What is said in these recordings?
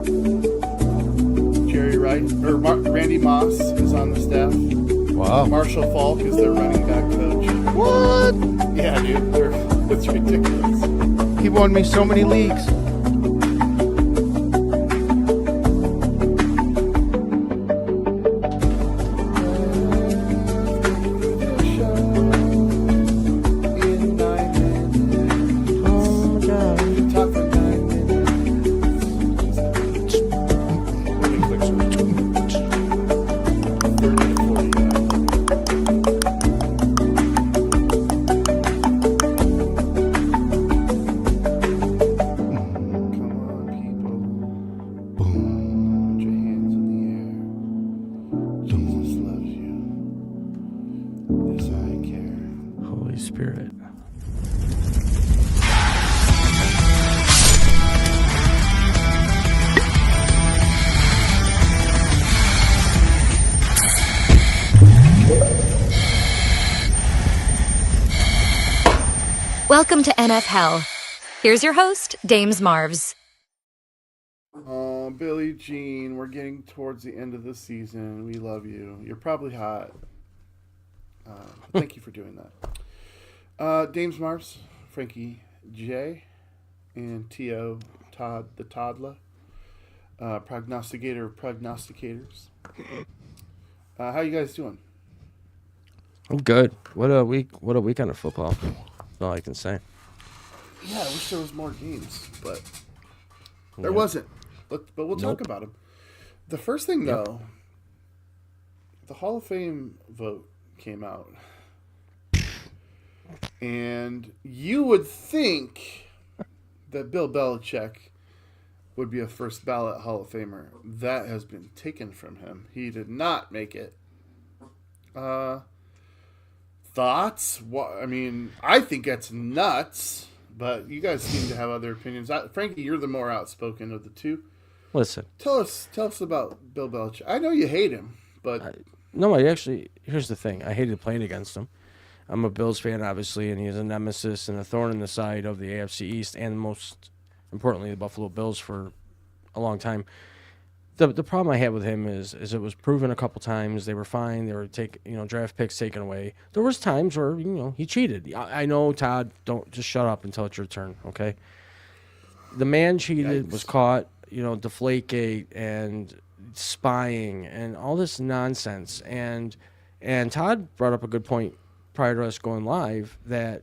Jerry Wright or Randy Moss is on the staff. Wow. Marshall Falk is their running back coach. What? Yeah, dude, it's ridiculous. He won me so many leagues. Welcome to NFHell. Here's your host, Dames Marvs. Billie Jean, we're getting towards the end of the season. We love you. You're probably hot. Thank you for doing that. Dames Marvs, Frankie J, and T.O. Todd the Toddler, prognosticator of prognosticators. How you guys doing? I'm good. What a weekend of football. That's all I can say. Yeah, I wish there was more games, but there wasn't. But we'll talk about them. The first thing, though, the Hall of Fame vote came out. And you would think that Bill Belichick would be a first ballot Hall of Famer. That has been taken from him. He did not make it. Thoughts? I mean, I think that's nuts, but you guys seem to have other opinions. Frankie, you're the more outspoken of the two. Listen. Tell us about Bill Belichick. I know you hate him, but... Here's the thing. I hated playing against him. I'm a Bills fan, obviously, and he's a nemesis and a thorn in the side of the AFC East and, most importantly, the Buffalo Bills for a long time. The problem I had with him is it was proven a couple times. They were fine. They were draft picks taken away. There was times where he cheated. I know, Todd. Don't just shut up until it's your turn. Okay. The man cheated. Yikes. Was caught. Deflategate and spying and all this nonsense. And Todd brought up a good point prior to us going live that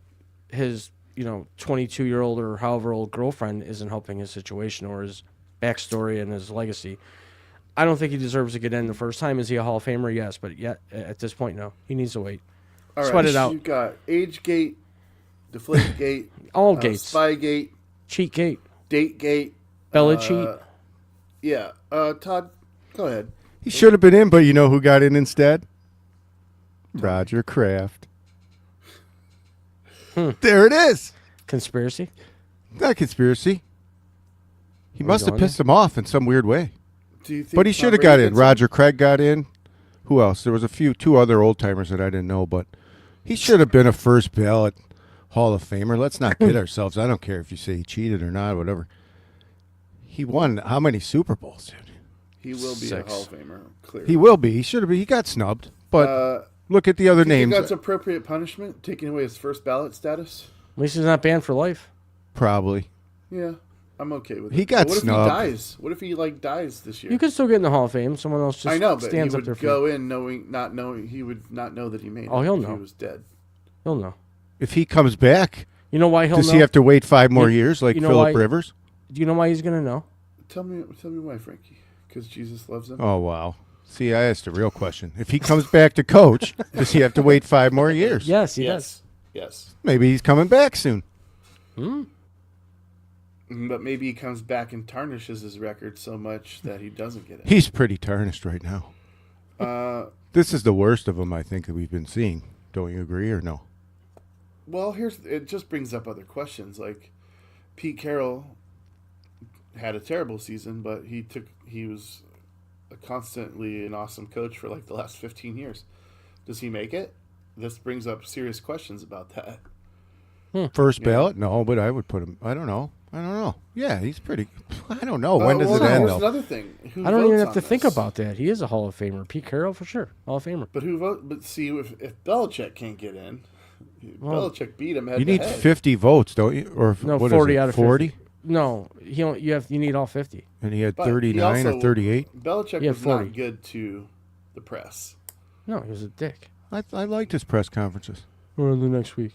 his 22-year-old or however old girlfriend isn't helping his situation or his backstory and his legacy. I don't think he deserves to get in the first time. Is he a Hall of Famer? Yes, but yet at this point, no. He needs to wait. All right, sweat it out. You've got Age Gate, Deflate Gate, all gates, Spy Gate, Cheat Gate, Date Gate, Bella cheat. Yeah, Todd, go ahead. He should have been in, but you know who got in instead? Roger Kraft. There it is. Conspiracy? Not conspiracy. He must have pissed him off in some weird way. Do you think But he should have got in. Roger Craig got in. Who else? There was two other old timers that I didn't know, but he should have been a first ballot Hall of Famer. Let's not kid ourselves. I don't care if you say he cheated or not, whatever. He won how many Super Bowls, dude? He will be 6. a Hall of Famer, clearly. He will be. He should have been. He got snubbed. But look at the other do you names. think that's appropriate punishment, taking away his first ballot status? At least he's not banned for life. Probably. Yeah, I'm okay with it. He got But what snubbed. if he dies? What if he dies this year? You could still get in the Hall of Fame. Someone else just I know, but stands he up there would for go you. in not knowing he would not know that he made it. Oh, he'll if know. He was dead. He'll know. If he comes back, You know why he'll does know? he have to wait 5 more years like you know Phillip why- Rivers? Do you know why he's going to know? Tell me why, Frankie. Because Jesus loves him. Oh, wow. See, I asked a real question. If he comes back to coach, does he have to wait 5 more years? Yes, he does. Yes. Maybe he's coming back soon. But maybe he comes back and tarnishes his record so much that he doesn't get it. He's pretty tarnished right now. This is the worst of them, I think, that we've been seeing. Don't you agree or no? Well, it just brings up other questions. Like Pete Carroll had a terrible season, but he was constantly an awesome coach for like the last 15 years. Does he make it? This brings up serious questions about that. First ballot? No, but I would put him. I don't know. I don't know. Yeah, he's pretty. I don't know. When does it end, Here's though? another thing. Who I don't even votes have on to think this? about that. He is a Hall of Famer. Pete Carroll for sure, Hall of Famer. But who vote? But see, if Belichick can't get in, Belichick beat him head You to need head. 50 votes, don't you? Or No, what 40 is it, out of 40? 50. No, you need all 50. And he had But he 39 or also- 38. Belichick Yeah, was 40. not good to the press. No, he was a dick. I liked his press conferences. We're on the next week.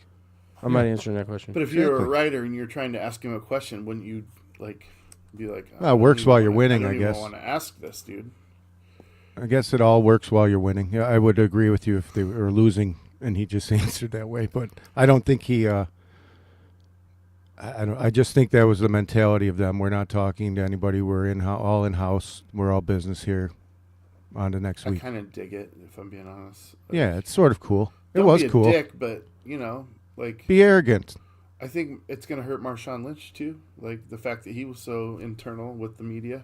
I'm not answering that question. But if you're a Exactly. writer and you're trying to ask him a question, wouldn't you be like, Well, it works while you're winning, I I guess. don't want to ask this, dude. I guess it all works while you're winning. Yeah, I would agree with you if they were losing and he just answered that way. But I don't think he. I just think that was the mentality of them. We're not talking to anybody. We're all in house. We're all business here. On to next I week. kind of dig it, if I'm being honest. Yeah, it's sort of cool. It Don't was be a cool. dick, but like Be arrogant. I think it's gonna hurt Marshawn Lynch too. Like the fact that he was so internal with the media.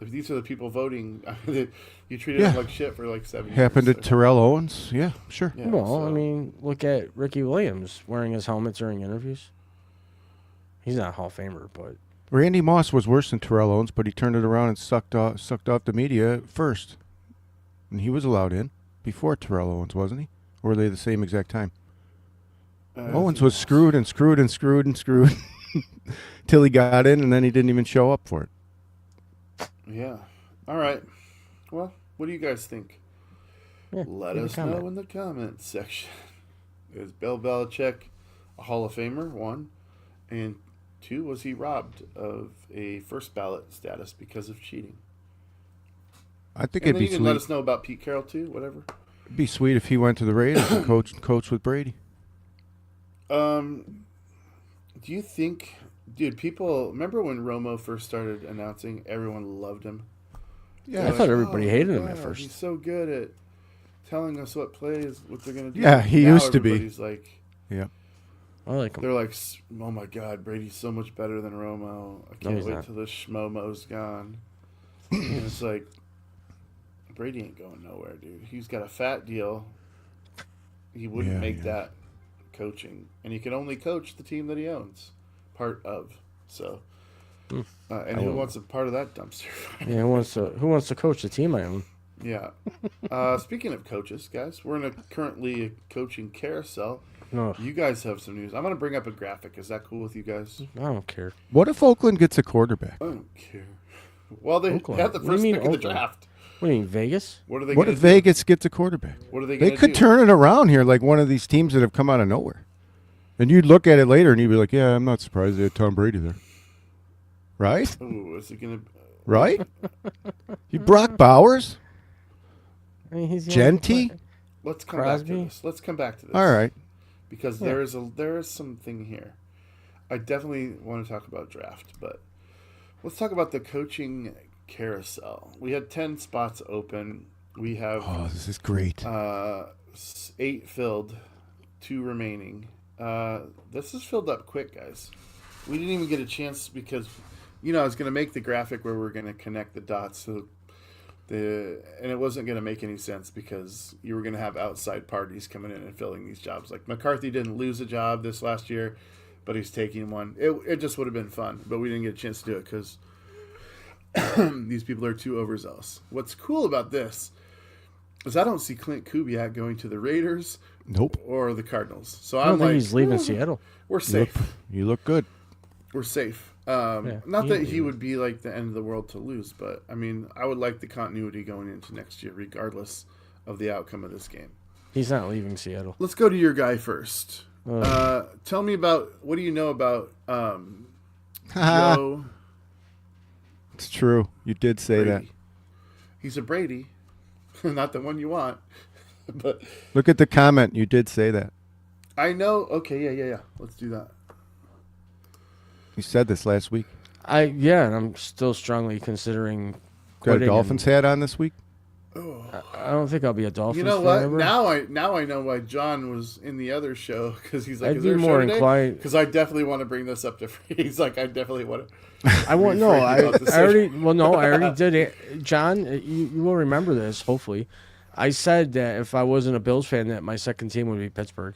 Like, these are the people voting. You treated Yeah. him like shit for like 7 years. Happened to so- Terrell Owens. Yeah, sure. Yeah, well, so- I mean, look at Ricky Williams wearing his helmet during interviews. He's not a Hall of Famer, but Randy Moss was worse than Terrell Owens, but he turned it around and sucked off the media first. And he was allowed in before Terrell Owens, wasn't he? Or were they the same exact time? Owens was screwed and screwed and screwed and screwed till he got in, and then he didn't even show up for it. Yeah. All right. Well, what do you guys think? yeah, Let leave a us comment. know in the comments section. Is Bill Belichick a Hall of Famer? 1. And 2, was he robbed of a first ballot status because of cheating? I think And it'd then be you can let sweet. us know about Pete Carroll too, whatever. It'd be sweet if he went to the Raiders and coach with Brady. Do you think, dude, people remember when Romo first started announcing, everyone loved him? Yeah, I They're thought like, everybody "Oh, hated my him at God, first." He's so good at telling us what plays, what they're gonna do. Yeah, he Now used to be. everybody's like, yeah. I like him. they're like, oh my God, Brady's so much better than Romo. I can't he's wait not. till this schmomo's gone. And it's like, Brady ain't going nowhere, dude. He's got a fat deal. He wouldn't Yeah, make yeah. that coaching, and he can only coach the team that he owns, part of. So, and who wants a part of that dumpster? Yeah, who wants to coach the team I own? Yeah. Speaking of coaches, guys, we're in currently a coaching carousel. No, You guys have some news. I'm going to bring up a graphic. Is that cool with you guys? I don't care. What if Oakland gets a quarterback? I don't care. Well, they Oakland. have the What do you first mean pick of the Oakland? draft. What do you mean, Vegas? What are they What going if to do? Vegas gets a quarterback? What are they They going to could do? turn it around here like one of these teams that have come out of nowhere. And you'd look at it later and you'd be like, yeah, I'm not surprised they had Tom Brady there. Right? Ooh, is it going to... Right? You Brock Bowers? I mean, he's the Genty? only player. Let's come back Crosby? to this. Let's come back to this. All right. Because there is something here. I definitely want to talk about draft, but let's talk about the coaching carousel. We had 10 spots open. We have Oh, this is great. 8 filled, 2 remaining. This is filled up quick, guys. We didn't even get a chance because, I was going to make the graphic where we're going to connect the dots. So and it wasn't going to make any sense because you were going to have outside parties coming in and filling these jobs. Like McCarthy didn't lose a job this last year, but he's taking one. It just would have been fun, but we didn't get a chance to do it because these people are too overzealous. What's cool about this is I don't see Clint Kubiak going to the Raiders Nope. or the Cardinals. So I don't I'm think like, he's leaving Seattle. we're safe. You look good. We're safe. Yeah, Not he that ain't he leaving. would be like the end of the world to lose, but I mean, I would like the continuity going into next year, regardless of the outcome of this game. He's not leaving Seattle. Let's go to your guy first. Tell me about what do you know about Joe It's true. You did say that. Brady? He's a Brady, not the one you want, but Look at the comment. You did say that. I know. Okay, yeah. Let's do that. You said this last week. And I'm still strongly considering Got a quitting Dolphins hat on this week? I don't think I'll be a Dolphins You know fan what? ever. Now I know why John was in the other show because he's like, I'd "Is be there a more show today?" inclined- Because I definitely want to bring this up to. He's like, I definitely want to. I want no. Frankie I about this already. Well, no, I already did it. John, you will remember this. Hopefully, I said that if I wasn't a Bills fan, that my second team would be Pittsburgh.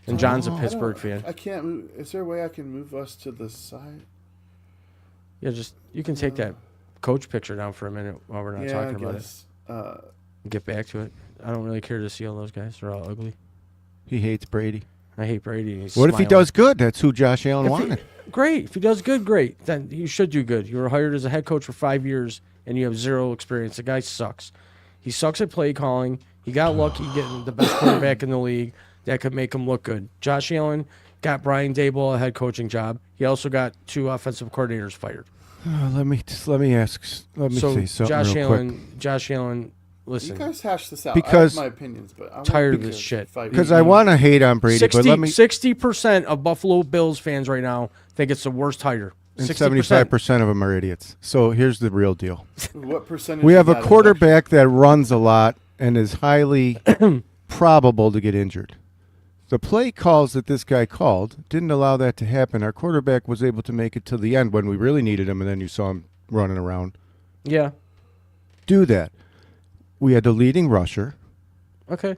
And John's a I Pittsburgh don't- fan. I can't move. Is there a way I can move us to the side? Yeah, just you can take that coach picture down for a minute while we're not Yeah, I talking about it. guess. Get back to it. I don't really care to see all those guys. They're all ugly. He hates Brady. I hate Brady. And he's What if he smiling. does good? That's who Josh Allen If wanted. Great. If he does good, great. Then you should do good. You were hired as a head coach for 5 years, and you have zero experience. The guy sucks. He sucks at play calling. He got lucky getting the best quarterback in the league that could make him look good. Josh Allen got Brian Daboll a head coaching job. He also got 2 offensive coordinators fired. Let me say something Josh real Allen, Josh Allen, you listen. guys hash this out. Because- I have my opinions, but I'm Tired of this shit. because I want to hate on Brady, but let me. 60% of Buffalo Bills fans right now think it's the worst hire. And 60%. 75% of them are idiots. So here's the real deal. What percentage? We is have a that quarterback that runs a lot and is highly probable to get injured. The play calls that this guy called didn't allow that to happen. Our quarterback was able to make it to the end when we really needed him, and then you saw him running around. Yeah. Do that. We had the leading rusher. Okay.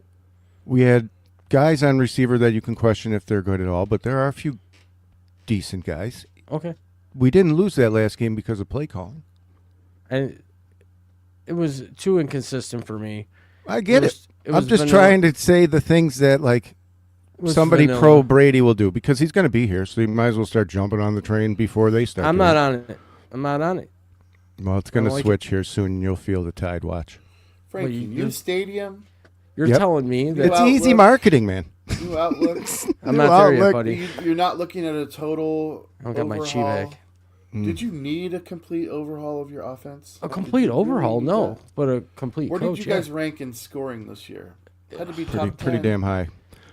We had guys on receiver that you can question if they're good at all, but there are a few decent guys. Okay. We didn't lose that last game because of play calling. And it was too inconsistent for me. I get it. It I'm was just vanilla- trying to say the things that like it was somebody vanilla. pro Brady will do because he's going to be here, so you might as well start jumping on the train before they start. I'm doing not it. on it. I'm not on it. Well, it's going I to like switch here soon, and you'll feel the tide watch. Frankie, you- new stadium, You're Yep. telling me that It's Outlook. easy marketing, man. new outlook. I'm New not there yet, outlook. buddy. You're not looking at a total. I don't got my chi overhaul. back. Did you need a complete overhaul of your offense? A Did complete you really overhaul, need no, that? but a complete Where coach. did you guys rank in scoring this year? Had to be top 10. Pretty damn high.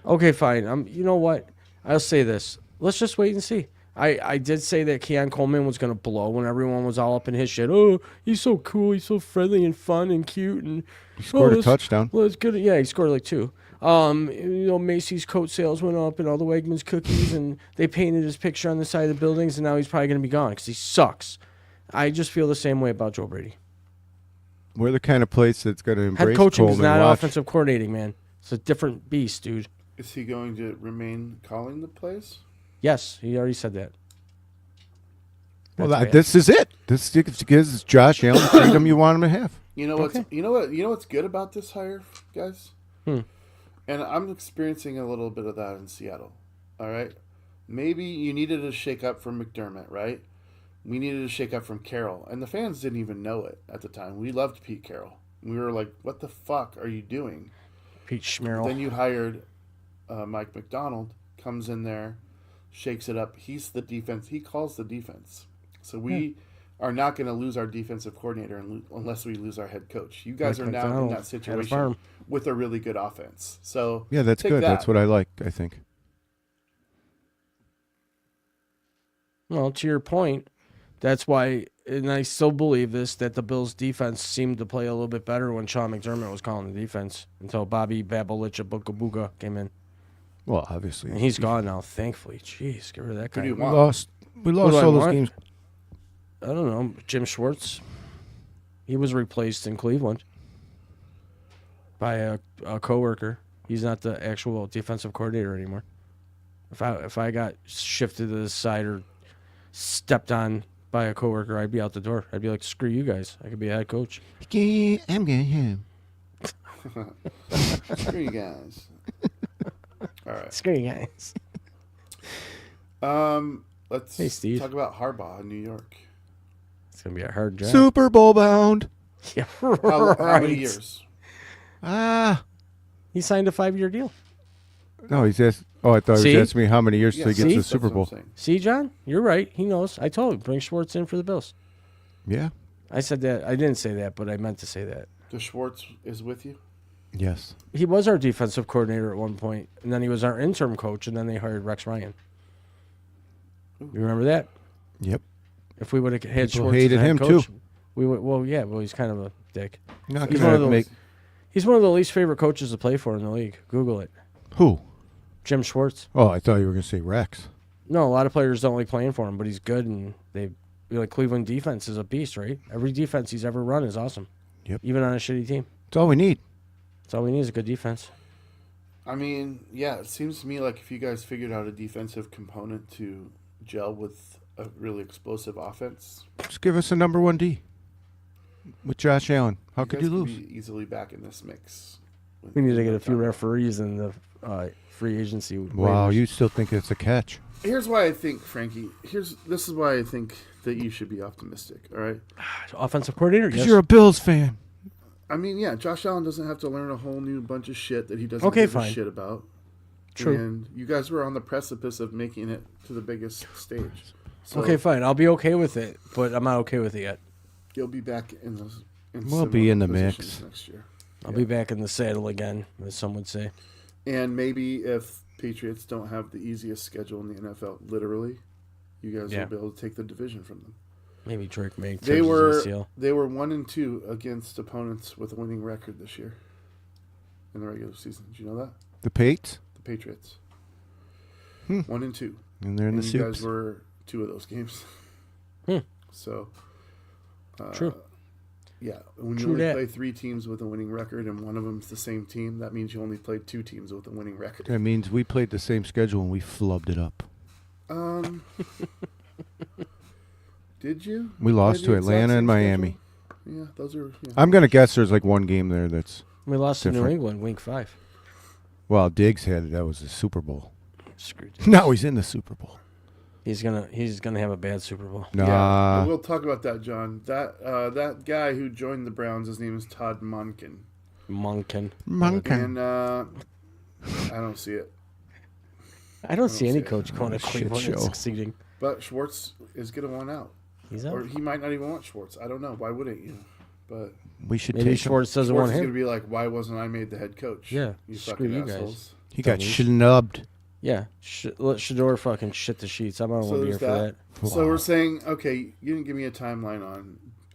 Okay, fine. You know what? I'll say this. Let's just wait and see. I did say that Keon Coleman was going to blow when everyone was all up in his shit. Oh, he's so cool. He's so friendly and fun and cute. And He scored a that's- touchdown. Well, it's good. Yeah, he scored like 2. Macy's coat sales went up and all the Wegmans cookies, and they painted his picture on the side of the buildings, and now he's probably going to be gone because he sucks. I just feel the same way about Joe Brady. We're the kind of place that's going to embrace Head coaching Coleman. is not Watch. offensive coordinating, man. It's a different beast, dude. Is he going to remain calling the plays? Yes, he already said that. Well, That's bad. this is it. This gives Josh Allen the freedom you want him to have. You know what's Okay. you know what's good about this hire, guys? Hmm. And I'm experiencing a little bit of that in Seattle. All right, maybe you needed a shake up from McDermott, right? We needed a shake up from Carroll, and the fans didn't even know it at the time. We loved Pete Carroll. We were like, "What the fuck are you doing?" Pete Schmerl. Then you hired Mike McDonald, comes in there, shakes it up. He's the defense. He calls the defense. So we are not going to lose our defensive coordinator unless we lose our head coach. You guys Mike are now in McDonald that had a situation farm. with a really good offense. So Yeah, that's take good. that. That's what I like, I think. Well, to your point, that's why, and I still believe this, that the Bills' defense seemed to play a little bit better when Sean McDermott was calling the defense until Bobby Babalicha came in. Well, obviously. And he's gone now, thankfully. Jeez, get rid of that Who guy. do you We want? lost do I all those want? games. I don't know. Jim Schwartz. He was replaced in Cleveland by a coworker. He's not the actual defensive coordinator anymore. If I got shifted to the side or stepped on by a coworker, I'd be out the door. I'd be like, screw you guys. I could be a head coach. Yeah, I'm going him. Screw you guys. All right. Screw you guys. Let's Hey, Steve. talk about Harbaugh in New York. It's going to be a hard job. Super Bowl bound. Yeah, How many right. years? He signed a 5-year deal. No, he's asked. Oh, I thought he See? was asking me how many years till he gets see? to the That's Super what I'm Bowl. saying. See, John? You're right. He knows. I told him, bring Schwartz in for the Bills. Yeah. I said that. I didn't say that, but I meant to say that. The Schwartz is with you? Yes. He was our defensive coordinator at one point, and then he was our interim coach, and then they hired Rex Ryan. You remember that? Yep. If we would have had People Schwartz as hated the head him, coach, too. we would. Well, yeah. Well, he's kind of a dick. Not He's gonna one of those. make He's one of the least favorite coaches to play for in the league. Google it. who? Jim Schwartz. Oh, I thought you were going to say Rex. No, a lot of players don't like playing for him, but he's good, and Cleveland defense is a beast, right? Every defense he's ever run is awesome. Yep. Even on a shitty team. That's all we need. That's all we need is a good defense. I mean, yeah, it seems to me like if you guys figured out a defensive component to gel with a really explosive offense, Just give us a number 1D with Josh Allen. How could you guys lose? Be easily back in this mix. We need to get a few referees in the free agency. Wow, waivers. you still think it's a catch? Here's why I think, Frankie. This is why I think that you should be optimistic. All right. Offensive coordinator. Because Yes. you're a Bills fan. I mean, yeah, Josh Allen doesn't have to learn a whole new bunch of shit that he doesn't Okay, give a fine. shit about. True. And you guys were on the precipice of making it to the biggest stage. So Okay, fine. I'll be okay with it, but I'm not okay with it yet. you'll be back in those. We'll be in the positions mix. next year. I'll be back in the saddle again, as some would say. And maybe if Patriots don't have the easiest schedule in the NFL, literally, you guys Yeah. will be able to take the division from them. Maybe Drake may They touch his were ACL. 1-2 against opponents with a winning record this year in the regular season. Did you know that? The Pates, The Patriots. 1-2. and they're in And the you guys soups. were 2 of those games. Hmm. So, True. yeah, when you True only that. play 3 teams with a winning record and one of them's the same team, that means you only played 2 teams with a winning record. That means we played the same schedule and we flubbed it up. Did you? We lost Play the to exact Atlanta same and Miami. schedule? Yeah, those are. Yeah. I'm going to guess there's like one game there that's... We lost to New Different. England, week 5. Well, Diggs had it. That was the Super Bowl. Screwed. Now he's in the Super Bowl. He's gonna have a bad Super Bowl. Nah. We'll talk about that, John. That guy who joined the Browns, his name is Todd Monken, Monken. and I don't see it. I don't see any see it. coach going to Shit Cleveland and show. succeeding. But Schwartz is gonna want out, He's or out. he might not even want Schwartz. I don't know. Why wouldn't you? But We should Maybe take him. Schwartz doesn't Schwartz want is gonna him. be like, "Why wasn't I made the head coach?" Yeah, you screw fucking you guys. assholes. He got Dummies. schnubbed. Yeah, let Shador fucking shit the sheets. I don't want to be here there's for that. So we're saying, okay, you didn't give me a timeline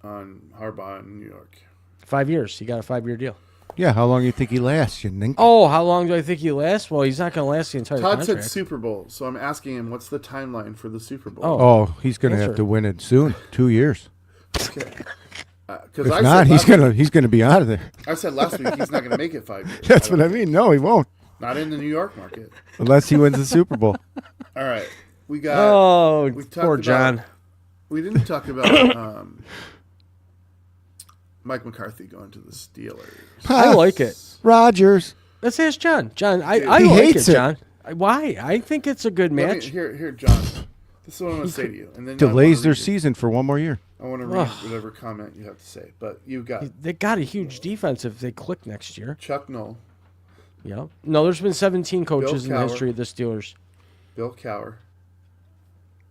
on Harbaugh in New York. 5 years. He got a 5-year deal. Yeah, how long do you think he lasts, you nink? Oh, how long do I think he lasts? Well, he's not going to last the entire Todd contract. said Super Bowl, so I'm asking him, what's the timeline for the Super Bowl? Oh, he's going to have Answer. to win it soon. 2 years. Okay. If not, he's gonna be out of there. I said last week he's not going to make it 5 years. That's what I mean. No, he won't. Not in the New York market. Unless he wins the Super Bowl. All right, we got. Oh, we talked poor about- John. We didn't talk about Mike McCarthy going to the Steelers. I like it. Rodgers. Let's ask John. John, I He like hates it, it. John. Why? I think it's a good Let me- match. here, John. This is what I'm going to say to you, and then Delays their season for one more year. I want to read whatever comment you have to say, but you got They got a huge defense if they click next year. Chuck Noll, Yeah. No, there's been 17 coaches in the Cowher. history of the Steelers. Bill Cowher,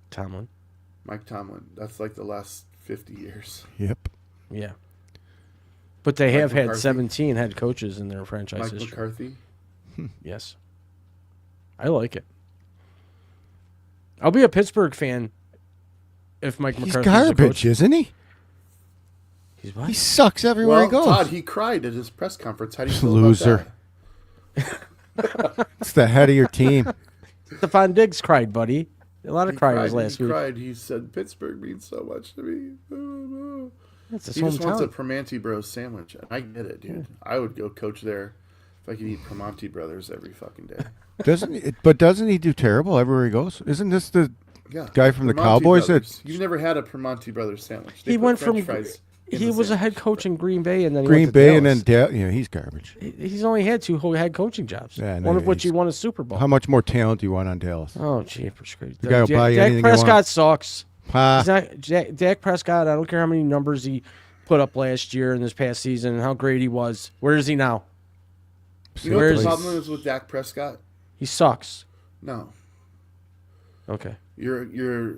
Tomlin. Mike Tomlin. That's like the last 50 years. Yep. Yeah. But they have had McCarthy. 17 head coaches in their franchise Mike history. McCarthy. Yes. I like it. I'll be a Pittsburgh fan if Mike He's McCarthy's the coach. garbage, isn't he? He's what? He sucks everywhere Well, he goes. Todd, he cried at his press conference. How do you feel Loser. about that? It's the head of your team. Stephon Diggs cried, buddy. A lot of He cryers cried, last he week. cried. He said, Pittsburgh means so much to me. That's his He just wants a hometown. Primanti Bros sandwich. I get it, dude. I would go coach there if I could eat Primanti Brothers every fucking day. Doesn't he do terrible everywhere he goes? Isn't this the Yeah, guy from the Primanti Cowboys Brothers. You've never had a Primanti Brothers sandwich. They He put went French from fries in he the was a head sandwich. coach in Green Bay and then he Green went to Bay and Dallas. then he's garbage. He's only had 2 whole head coaching jobs. Yeah, no, one of which he's- he won a Super Bowl. How much more talent do you want on Dallas? Oh, jeepers creepers. The guy will buy you Dak anything you Prescott want. sucks. Ha. He's not Dak Prescott. I don't care how many numbers he put up last year and this past season and how great he was. Where is he now? You know Where what is the he? problem is with Dak Prescott? He sucks. No. Okay. You're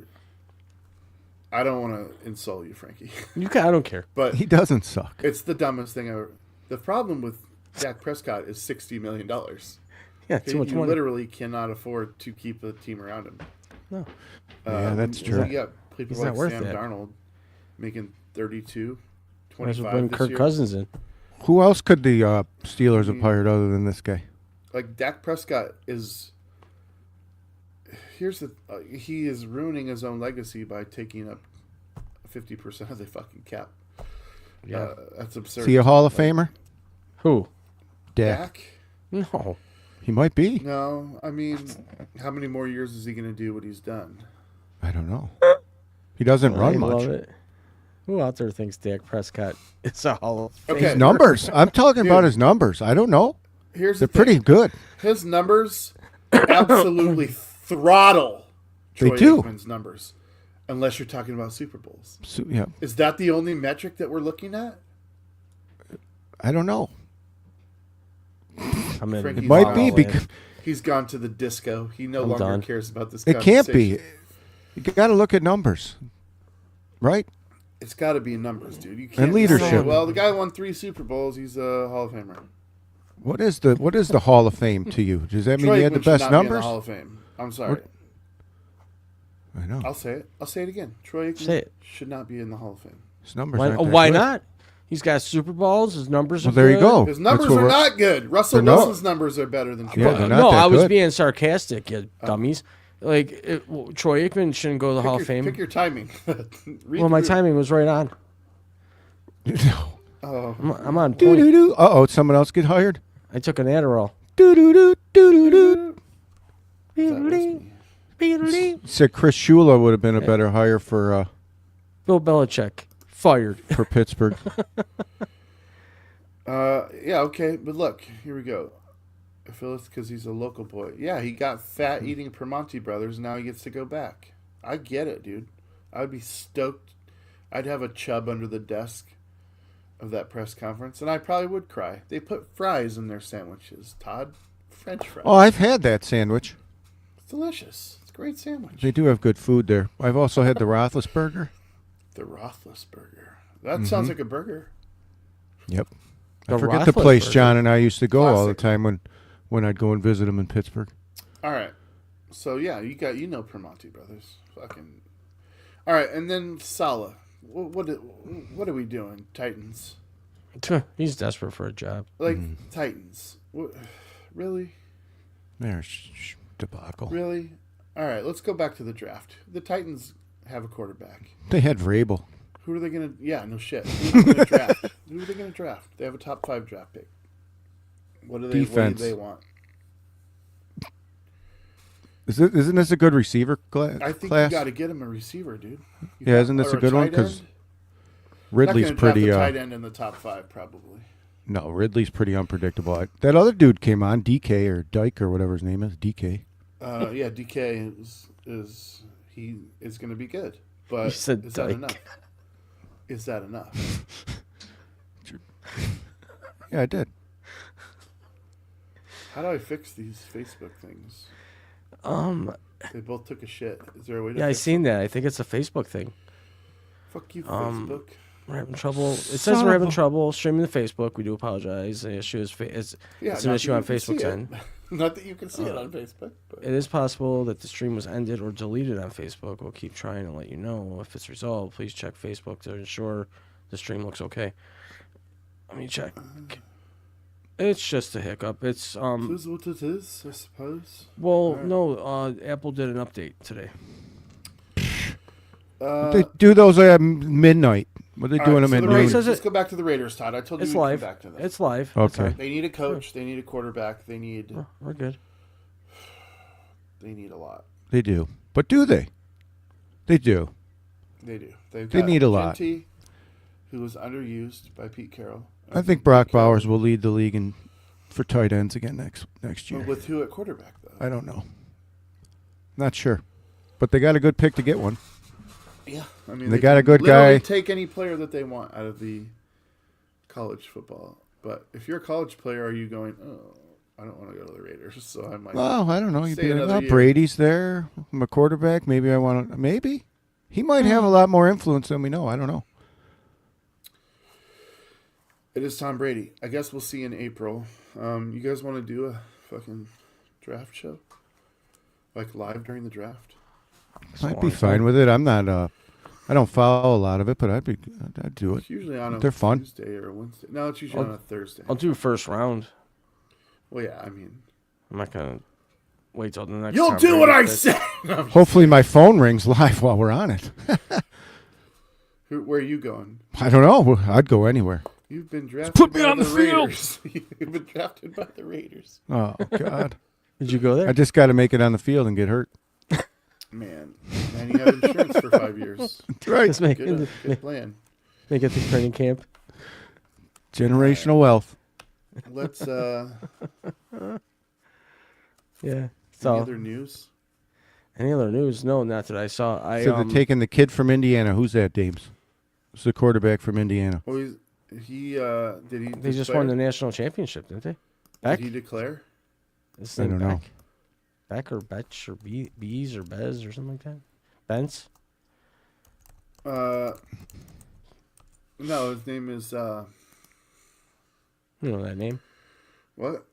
I don't want to insult you, Frankie. I don't care. But He doesn't suck. it's the dumbest thing ever. The problem with Dak Prescott is $60 million. Yeah, too much You money. literally cannot afford to keep a team around him. No. Yeah, that's true. You got people He's like not worth Sam that. Darnold making 32, Might as 25 well bring this Kirk year. Cousins in. Who else could the Steelers have hired other than this guy? Like Dak Prescott is. Here's the. He is ruining his own legacy by taking up 50% of the fucking cap. That's absurd. Is he a Hall of Famer? Who? Dak. Dak? No. He might be. No, I mean, how many more years is he going to do what he's done? I don't know. He doesn't run I much. love it. Who out there thinks Dak Prescott is a Hall of Fame? Okay. His numbers. I'm talking about Dude. his numbers. I don't know. Here's They're the thing. pretty good. His numbers absolutely throttle They Troy do. Aikman's numbers, unless you're talking about Super Bowls. So, yeah, Is that the only metric that we're looking at? I don't know. I'm in Frankie It might Wow. be Land. because He's gone to the disco. He no I'm longer done. cares about this. it can't be. conversation. You got to look at numbers, right? It's got to be numbers, dude. You can't And leadership. say, well, the guy won 3 Super Bowls. He's a Hall of Famer. What is the Hall of Fame to you? Does that mean Troy he had the Aikman should best not be in the numbers? Hall of Fame. I'm sorry. I know. I'll say it. I'll say it again. Troy Aikman Say it. should not be in the Hall of Fame. His numbers Why, aren't that why good. not? He's got Super Bowls. His numbers are Well, there you good. go. His numbers That's what are we're- not good. Russell They're not. Wilson's numbers are better than Troy. Yeah, they're not No, that I was good. being sarcastic, you dummies. Like, Troy Aikman shouldn't go to the Hall of Fame. Pick your timing. Well, my timing was right on. No. Oh, I'm on Doo point. doo doo. Did someone else get hired? I took an Adderall. Doo doo doo doo doo doo. that was me. Said Chris Shula would have been a better hire for Bill Belichick fired. Pittsburgh. Yeah, okay, but look, here we go. I feel it's because he's a local boy. Yeah, he got fat eating Primanti Brothers, and now he gets to go back. I get it, dude. I'd be stoked. I'd have a chub under the desk of that press conference, and I probably would cry. They put fries in their sandwiches, Todd. French fries. Oh, I've had that sandwich. It's delicious. It's a great sandwich. They do have good food there. I've also had the Roethlisberger. The Roethlisberger. That sounds like a burger. Yep. The I forget the place Roethlisberger. John and I used to go all the Classic. time when I'd go and visit him in Pittsburgh. All right. So yeah, you know Primanti Brothers. Fucking. All right, and then Salah. What are we doing, Titans? He's desperate for a job. Like Titans. Really? There's debacle. Really? All right, let's go back to the draft. The Titans have a quarterback. They had Vrabel. Who are they going to? Yeah, no shit. Who are they going to draft? Who are they going to draft? They have a top 5 draft pick. What do Defense. they want? Isn't this a good receiver class? I think you got to get him a receiver, dude. Yeah, isn't this or a good one? tight Because end? Ridley's Not gonna pretty. draft a tight end in the top 5, probably. No, Ridley's pretty unpredictable. That other dude came on, DK or Dyke or whatever his name is, DK. Yeah, DK is going to be good, but You said is that Dyke. enough? Is that enough? Yeah, I did. How do I fix these Facebook things? They both took a shit. Is there a way to Yeah, I fix seen that. I think it's a Facebook thing. Fuck you, Facebook. We're having trouble. It Son says of we're having a- trouble streaming the Facebook. We do apologize. The issue is it's Yeah, an not issue that on you can see Facebook's it. end. Not that you can see it on Facebook. But. It is possible that the stream was ended or deleted on Facebook. We'll keep trying and let you know if it's resolved. Please check Facebook to ensure the stream looks okay. Let me check. It's just a hiccup. It's Is what it is, I suppose. well, no. Apple did an update today. They do those at midnight. What are they All doing right, them so at the noon? Raiders, Says let's it- go back to the Raiders, Todd. I told you It's we'd live. come back to that. It's live. Okay. They need a coach. They need a quarterback. They need Oh, we're good. a lot. They do. But do they? They do. They do. They've They got need a lot. Genty, who was underused by Pete Carroll. I think Brock Bowers will lead the league for tight ends again next year. But with who at quarterback though? I don't know. Not sure. But they got a good pick to get one. Yeah, I mean They got a can good literally guy. Take any player that they want out of the college football. But if you're a college player, are you going? Oh, I don't want to go to the Raiders, so I might. Well, I don't know. You'd Stay be like, another oh, year. Brady's there. I'm a quarterback. Maybe I want to. Maybe. He might have a lot more influence than we know. I don't know. It is Tom Brady. I guess we'll see in April. You guys want to do a fucking draft show, like live during the draft? I'd be fine with it. I'm not. I don't follow a lot of it, but I'd do it. It's usually on a They're fun. Tuesday or a Wednesday. No, it's usually on a Thursday. I'll do first round. Well, yeah, I mean, I'm not gonna wait till the next. you'll Tom do what Brady I pick. say. No, I'm just- Hopefully, my phone rings live while we're on it. Where are you going? I don't know. I'd go anywhere. You've been drafted put me by on the field. Raiders. You've been drafted by the Raiders. Oh, God. Did you go there? I just got to make it on the field and get hurt. Man, and you have insurance for 5 years. That's right. Let's make Good plan. it to training camp. Generational wealth. Let's, Yeah. any So, other news? any other news? No, not that I saw. So they're taking the kid from Indiana. Who's that, Dames? It's the quarterback from Indiana. Oh, did he They just won the national championship, didn't they? Beck? Did he declare? His I name don't know. Beck. Beck or Betch or Bees or Bez or something like that. Bence? No, his name is, You know that name? what?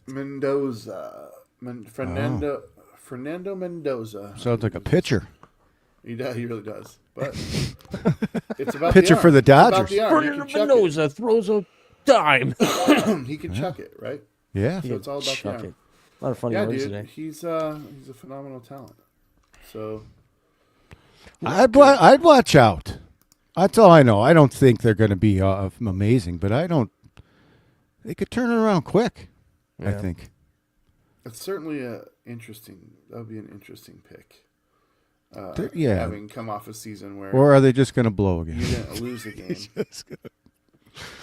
Mendoza. Fernando Mendoza. Sounds like a pitcher. He does. He really does. But it's about Pitcher the for arm. the It's about Dodgers. the arm. He can chuck Mendoza throws a dime. it. He can chuck it, right? Yeah. So it's all about the Chuck arm. it. A lot of funny Yeah, words dude. today. He's a phenomenal talent. So I'd watch out. That's all I know. I don't think they're going to be amazing, but they could turn it around quick, I Yeah. think. it's certainly that would be an interesting pick. Yeah. Having come off a season where Or are they just going to blow you again? didn't lose a game.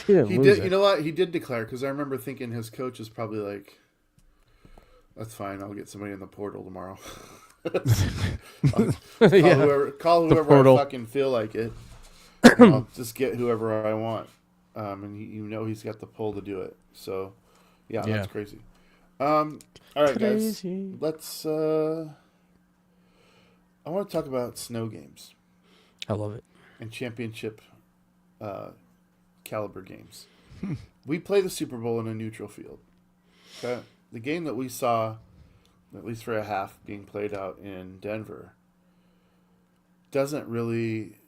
He didn't He lose did. it. You know what? He did declare because I remember thinking his coach is probably like, "That's fine. I'll get somebody in the portal tomorrow." Call whoever I portal. fucking feel like it. And I'll just get whoever I want. And he's got the pull to do it. So, yeah, that's crazy. All right, Crazy. guys. Let's. I want to talk about snow games I love it. and championship caliber games. We play the Super Bowl in a neutral field. Okay? The game that we saw, at least for a half, being played out in Denver, doesn't really,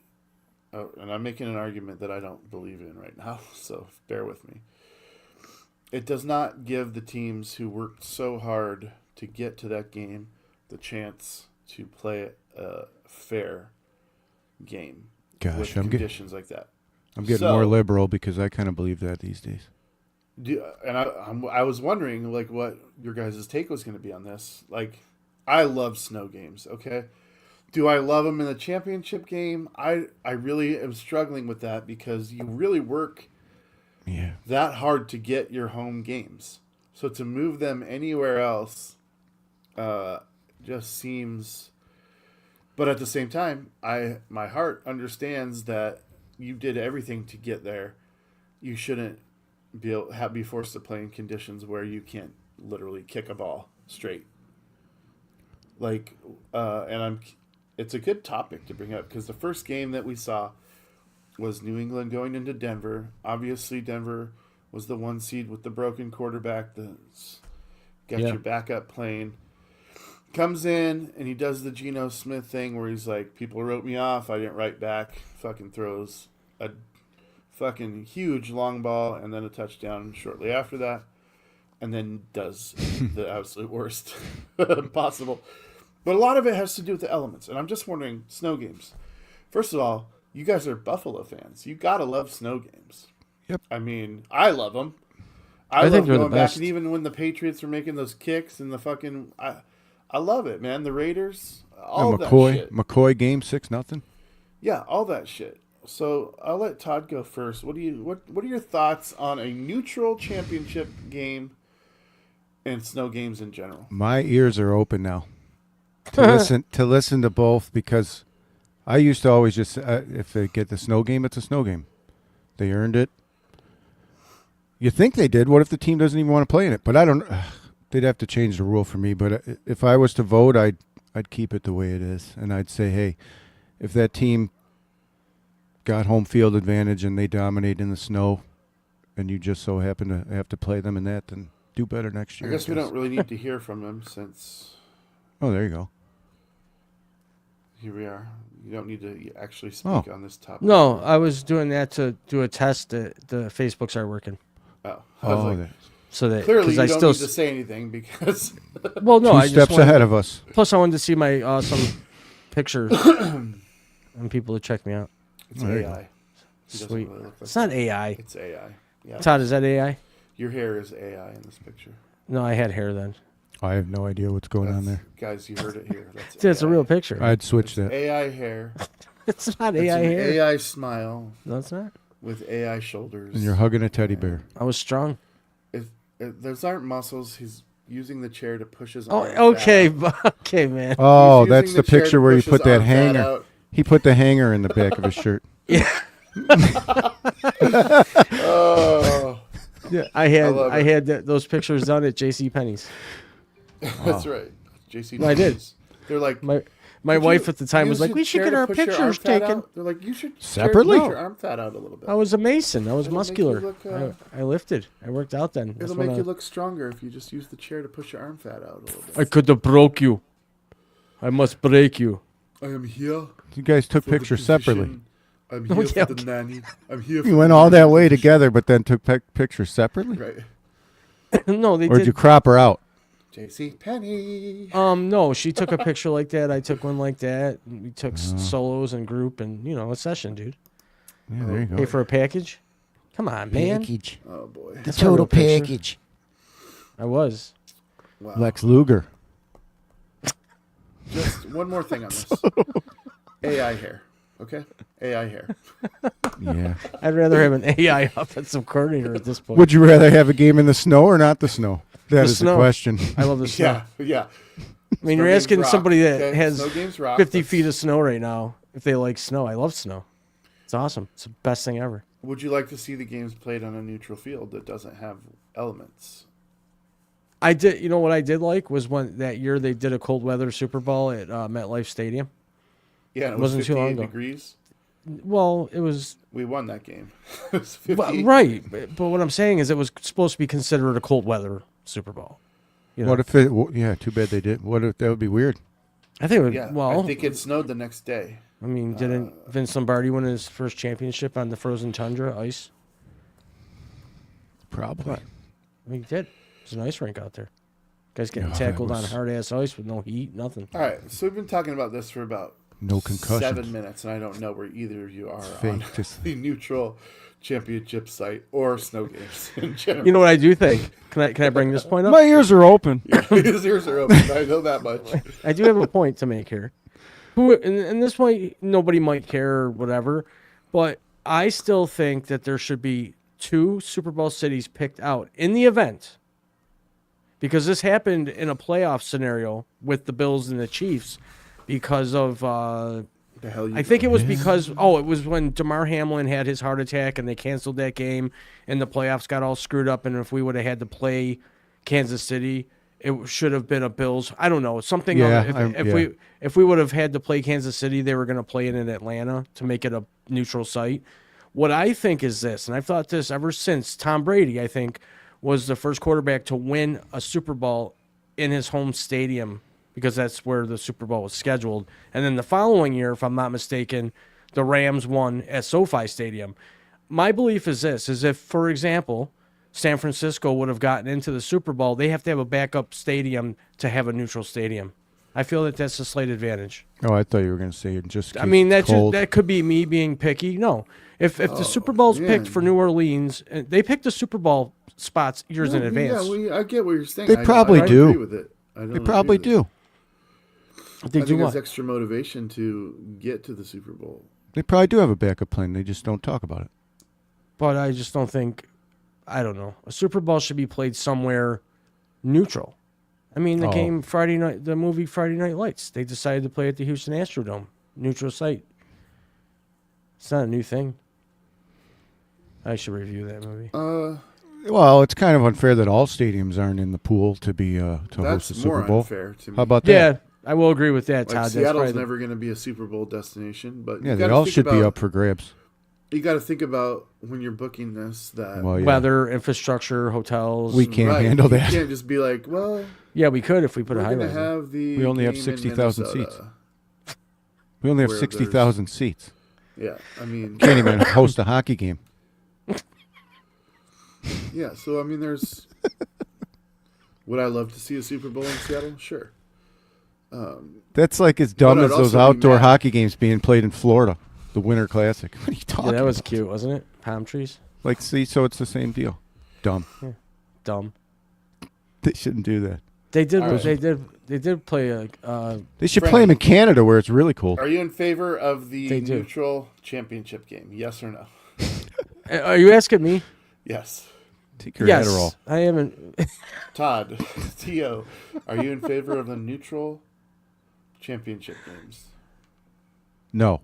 and I'm making an argument that I don't believe in right now, so bear with me. It does not give the teams who worked so hard to get to that game the chance to play a fair game Gosh, with I'm conditions like that. I'm getting So- more liberal because I kind of believe that these days. I was wondering like what your guys' take was going to be on this. Like, I love snow games. Okay, do I love them in the championship game? I really am struggling with that because you really work Yeah. that hard to get your home games. So to move them anywhere else, just seems. But at the same time, my heart understands that you did everything to get there. You shouldn't be forced to play in conditions where you can't literally kick a ball straight. Like, it's a good topic to bring up because the first game that we saw was New England going into Denver. Obviously, Denver was the 1 seed with the broken quarterback that's got your backup playing. Comes in and he does the Geno Smith thing where he's like, people wrote me off, I didn't write back. Fucking throws a fucking huge long ball and then a touchdown shortly after that, and then does the absolute worst possible. But a lot of it has to do with the elements, and I'm just wondering, snow games. First of all, you guys are Buffalo fans. You gotta love snow games. Yep. I mean, I love them. I think love they're the going back, best. and even when the Patriots were making those kicks and the fucking, I love it, man. The Raiders, all that shit. McCoy game 6-0. Yeah, all that shit. So I'll let Todd go first. What are your thoughts on a neutral championship game and snow games in general? My ears are open now to listen to both because I used to always just if they get the snow game, it's a snow game. They earned it. You think they did? What if the team doesn't even want to play in it? But I don't. They'd have to change the rule for me. But if I was to vote, I'd keep it the way it is, and I'd say, hey, if that team got home field advantage and they dominate in the snow, and you just so happen to have to play them in that, then do better next year. I guess we don't really need to hear from them since Oh, there you go. here we are. You don't need to actually speak Oh. on this topic. No, I was doing that to do a test that the Facebooks are working. Oh, I was like, there. So that clearly you I don't still need to say anything because well no Two I just steps wanted, ahead of us. Plus I wanted to see my awesome pictures and people to check me out. it's There you AI. He doesn't Sweet. really look like It's not that. AI. It's AI. Yeah. Todd, is that AI? Your hair is AI in this picture. No, I had hair then. I have no idea what's going on there. Guys, you heard it here. That's Dude, it's a AI. real picture. I'd switch It's that. AI hair. It's not It's AI an hair. AI smile No, it's not. with AI shoulders. And you're hugging a teddy bear. I was strong. Those aren't muscles. He's using the chair to push his Oh, arm okay, fat. okay, man. Oh, He's that's using the chair picture to where you push his put that arm fat hanger. out. He put the hanger in the back of his shirt. Yeah, Oh, yeah. I love I it. had those pictures done at J.C. Penney's. that's right. JC. I did. They're like, My "Could wife you at the time was use like, your "We should chair get to our push your arm pictures fat taken." out?" They're like, "You should Separately? push your arm fat out a little bit. I was a Mason. I was It'll make you muscular. look, I lifted. I worked out then. That's It'll when make you look stronger if you just use the chair to push your arm fat out a little bit." I could have broke you. I must break you. I am here. You guys took for the pictures separately. position. I'm Oh, here yeah, for the nanny. I'm here. For You went the all that nanny way position. together, but then took pictures separately? Right. No, they Or did you did. crop her out? JC Penny. No, she took a picture like that. I took one like that. And we took solos and group and a session, dude. Yeah, there you go. Pay for a package. Come on, man. Package. Oh boy. The That's my real total picture. package. I was. Wow. Lex Luger. Just one more thing on this. AI hair. Okay? AI hair. Yeah. I'd rather have an AI offensive coordinator at this point. Would you rather have a game in the snow or not the snow? That is snow. the question. I love the snow. Yeah. I mean, Snow you're games asking rock, somebody that okay? has Snow games rock. 50 That's- feet of snow right now if they like snow. I love snow. It's awesome. It's the best thing ever. Would you like to see the games played on a neutral field that doesn't have elements? I did. You know what I did like was when that year they did a cold weather Super Bowl at MetLife Stadium. Yeah, and it Wasn't was too long 58 ago. degrees. Well, it was We won that game. It was 50. well, right, but what I'm saying is it was supposed to be considered a cold weather Super Bowl. You know? What if it? Yeah, too bad they did. What if that would be weird? I think it would. Yeah, Well, I think it snowed the next day. I mean, didn't Vince Lombardi win his first championship on the frozen tundra ice? Probably. I mean, he did. There's an ice rink out there. Guys getting Yeah, that tackled on was- hard ass ice with no heat, nothing. All right, so we've been talking about this for about No concussions. 7 minutes, and I don't know where either of you are on fake, just- the neutral championship site or snow games in general. You know what I do think? Can I bring this point up? My ears are open. His ears are open. I know that much. I do have a point to make here. And this point, nobody might care or whatever, but I still think that there should be 2 Super Bowl cities picked out in the event, because this happened in a playoff scenario with the Bills and the Chiefs because of The hell you I think it was because it was when DeMar Hamlin had his heart attack and they canceled that game and the playoffs got all screwed up, and if we would have had to play Kansas City, it should have been a Bills. I don't know, something. Yeah, If we would have had to play Kansas City, they were going to play it in Atlanta to make it a neutral site. What I think is this, and I've thought this ever since Tom Brady, I think, was the first quarterback to win a Super Bowl in his home stadium, because that's where the Super Bowl was scheduled. And then the following year, if I'm not mistaken, the Rams won at SoFi Stadium. My belief is this, is if, for example, San Francisco would have gotten into the Super Bowl, they have to have a backup stadium to have a neutral stadium. I feel that that's a slight advantage. Oh, I thought you were going to say it just. I mean, that's that could be me being picky. No. If the Super Bowl's yeah. picked for New Orleans, they picked the Super Bowl spots years in advance. Yeah, I get what you're saying. They probably I do. Agree with it. I don't They probably agree with it. do. They I do think what? there's extra motivation to get to the Super Bowl. They probably do have a backup plan. They just don't talk about it. But I just don't think, I don't know. A Super Bowl should be played somewhere neutral. I mean, the game Friday night, the movie Friday Night Lights, they decided to play at the Houston Astrodome, neutral site. It's not a new thing. I should review that movie. Well, it's kind of unfair that all stadiums aren't in the pool to be to host That's a Super more Bowl. unfair to me. How about that? Yeah, I will agree with that, Like Todd. That's Seattle's probably the- never going to be a Super Bowl destination, but Yeah, you they gotta all think should be about- up for grabs. You got to think about when you're booking this that Well, yeah. weather, infrastructure, hotels. We can't right, handle you that. can't just be like, well, Yeah, we could if we put we're a high going to rise. have the. We only have game in 60,000 Minnesota. seats. We only have where 60,000 seats. Yeah, I mean, Can't even host a hockey game. yeah. So I mean, there's. Would I love to see a Super Bowl in Seattle? Sure. That's like as dumb But as I'd those also be outdoor mad. hockey games being played in Florida. The Winter Classic. What are you talking Yeah, that was about? cute, wasn't it? Palm trees. Like, see, so it's the same deal. Dumb. Dumb. They shouldn't do that. They did. All right. They did play a. They should Frank. play them in Canada where it's really cold. Are you in favor of the They do. neutral championship game? Yes or no? Are you asking me? Yes. Take your Yes, Adderall. I am. In, Todd, T.O., are you in favor of the neutral championship games? No.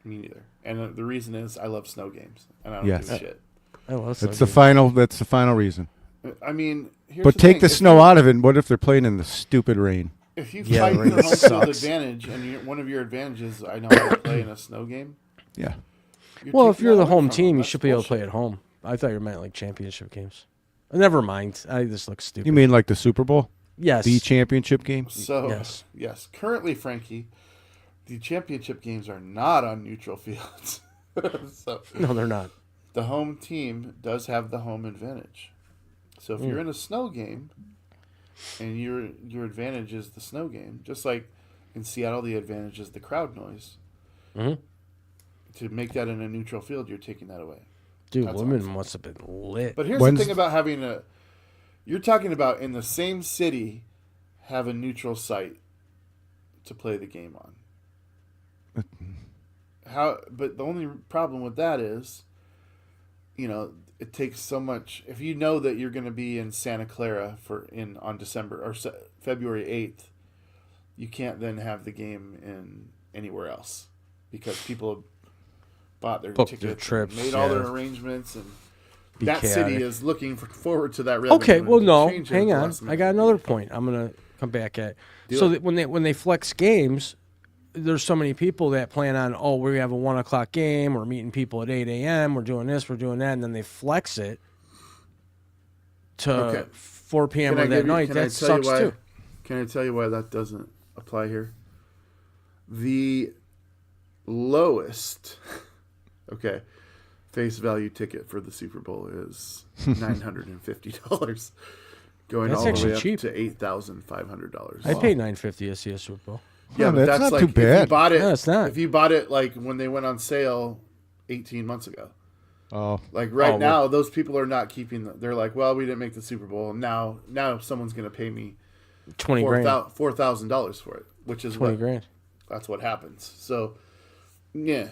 Me neither. And the reason is I love snow games, and I don't Yes. give a shit. I love That's the final. That's the final reason. I mean, here's But the take thing. the If snow you- out of it. And what if they're playing in the stupid rain? If you Yeah, fight the for rain home field sucks. advantage, and one of your advantages, I know how to play in a snow game. Yeah. Well, if taking you're that the away home from team, them. you That's should be able to play bullshit. at home. I thought you meant like championship games. Never mind. I just look stupid. You mean like the Super Bowl, yes? the championship game? So Yes. Currently, Frankie, the championship games are not on neutral fields. So No, they're not. the home team does have the home advantage. So if you're in a snow game, and your advantage is the snow game, just like in Seattle, the advantage is the crowd noise. Mhm. To make that in a neutral field, you're taking that away. Dude, That's women awesome. must have been lit. But here's When's- the thing about having a... You're talking about in the same city, have a neutral site to play the game on. But the only problem with that is, it takes so much... If you know that you're going to be in Santa Clara on December or February 8th, you can't then have the game in anywhere else because people have bought their Booked their tickets, trips, made all their yeah. arrangements, and Be that city chaotic. is looking forward to that revenue. Okay, and well, to no, change it hang at the on. last I minute. got another point. I'm gonna come back at. Do So it. that when they flex games, there's so many people that plan on. Oh, we have a 1:00 game. We're meeting people at 8 a.m. We're doing this. We're doing that, and then they flex it to Okay. 4 p.m. Can I or that give you- night. can I That tell you sucks why- too. Can I tell you why that doesn't apply here? The lowest, face value ticket for the Super Bowl is $950, going That's all the actually way up cheap. to $8,500. I paid $950 to see a Super Bowl. Yeah, Oh, but that's that's not like too if you bad. bought it. No, it's not. If you bought it like when they went on sale 18 months ago. Oh, Like right Oh, now, those people are not keeping. They're like, well, we didn't make the Super Bowl. Now someone's going to pay me 20 grand. $4,000 for it, which is 20 what grand. that's what happens. So, yeah.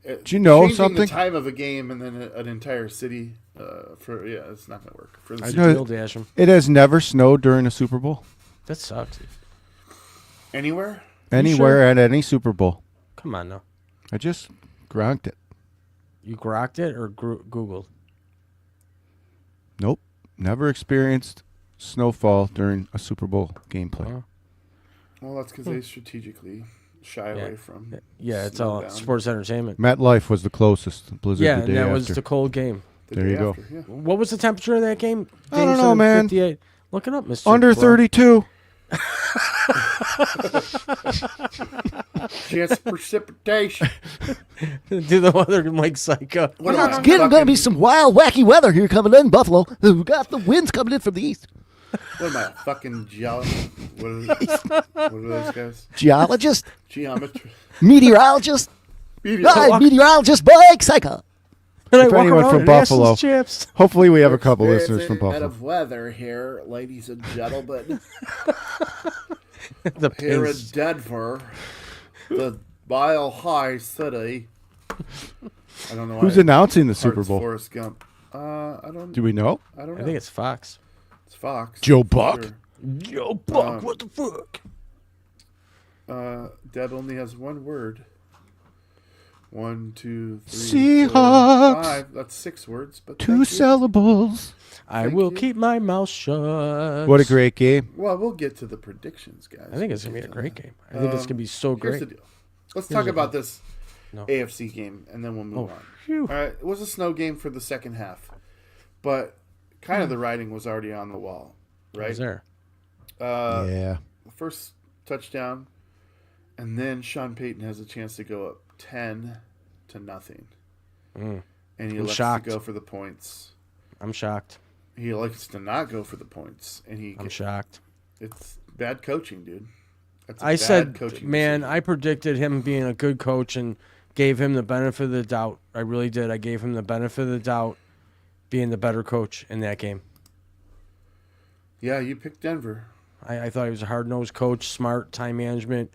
Do you know changing something? the time of a game and then an entire city it's not going to work for the I Super know- deal dash 'em. it has never snowed during a Super Bowl That sucks. anywhere. anywhere at any Super Bowl. Come on now. I just gronked it. You grokked it or Googled? Nope, never experienced snowfall during a Super Bowl gameplay. Oh. Well, that's because they strategically shy away from. Yeah, it's all snowbound. sports entertainment. MetLife was the closest. Blizzard Yeah, the and day that after. was the cold game. The There day you go. after, yeah. What was the temperature of that game? I don't Dave know, said man. 58. Look it up, Mr. Under Bro. 32. Chance of precipitation. Do the weather like psycho. What am I, It's going to be fucking- some wild, wacky weather here coming in Buffalo. We've got the winds coming in from the east. What am I, fucking geologist? What are those guys? Geologist, Geometry. meteorologist, Meteor- meteorologist, boy, psycho. And I If walk anyone around from and ask these Buffalo- chips. Hopefully, we have a couple There's listeners from a bit Buffalo. of weather here, ladies and gentlemen. The Here in pins. Denver, the Mile High City. I don't know. Who's why announcing the Super Hearts Bowl? Forrest Gump. I don't. Do we know? I don't know. I think it's Fox. It's Fox. Joe for Buck? sure. Yo, Buck, Um, what the fuck? Deb only has one word. 1, 2, 3, 4, Seahawks. 5. That's 6 words. But Two thank you. syllables. I thank will you. keep my mouth shut. What a great game. Well, we'll get to the predictions, guys. I think it's going to be a great game. I think it's going to be so Here's the great. deal. Let's talk about this No. AFC game, and then we'll move on. Phew. All right, it was a snow game for the second half, but kind of the writing was already on the wall, What right? was there? Yeah. The first touchdown, and then Sean Payton has a chance to go up 10-0, and he I'm elects shocked. to go for the points. I'm shocked. He elects to not go for the points, and I'm shocked. it's bad coaching, dude. That's a I bad said, coaching man, decision. I predicted him being a good coach and gave him the benefit of the doubt. I really did. I gave him the benefit of the doubt being the better coach in that game. Yeah, you picked Denver. I thought he was a hard-nosed coach, smart, time management,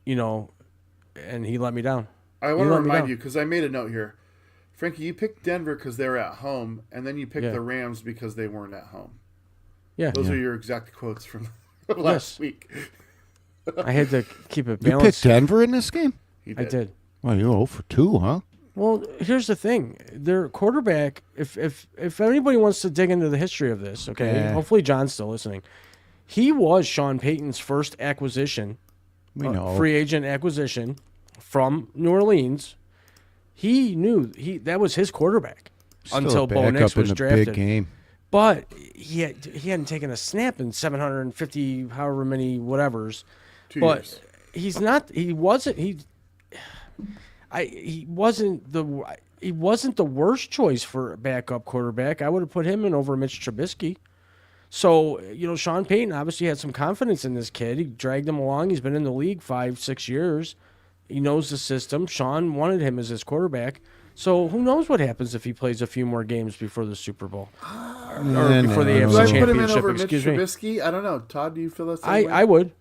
and he let me down. I You want to let me remind down. you, because I made a note here. Frankie, you picked Denver because they were at home, and then you picked Yeah. the Rams because they weren't at home. Yeah, Those are your exact quotes from last week. I had to keep it You balanced. picked Denver in this game? He I did. Well, you're 0 for 2, huh? Well, here's the thing: their quarterback. If anybody wants to dig into the history of this, okay, Yeah. hopefully John's still listening. He was Sean Payton's first acquisition, We know. free agent acquisition from New Orleans. He knew that was his quarterback Still until a Bo backup Nix in was the drafted. big game. But he hadn't taken a snap in 750, however many whatevers. 2 But years. he's not. He wasn't. He wasn't the worst choice for a backup quarterback. I would have put him in over Mitch Trubisky. So Sean Payton obviously had some confidence in this kid. He dragged him along. He's been in the league 5-6 years. He knows the system. Sean wanted him as his quarterback. So who knows what happens if he plays a few more games before the Super Bowl or before the no. Do I AFC put him in Championship? over Mitch Excuse me. Trubisky? I don't know. Todd, do you feel that same way? I would.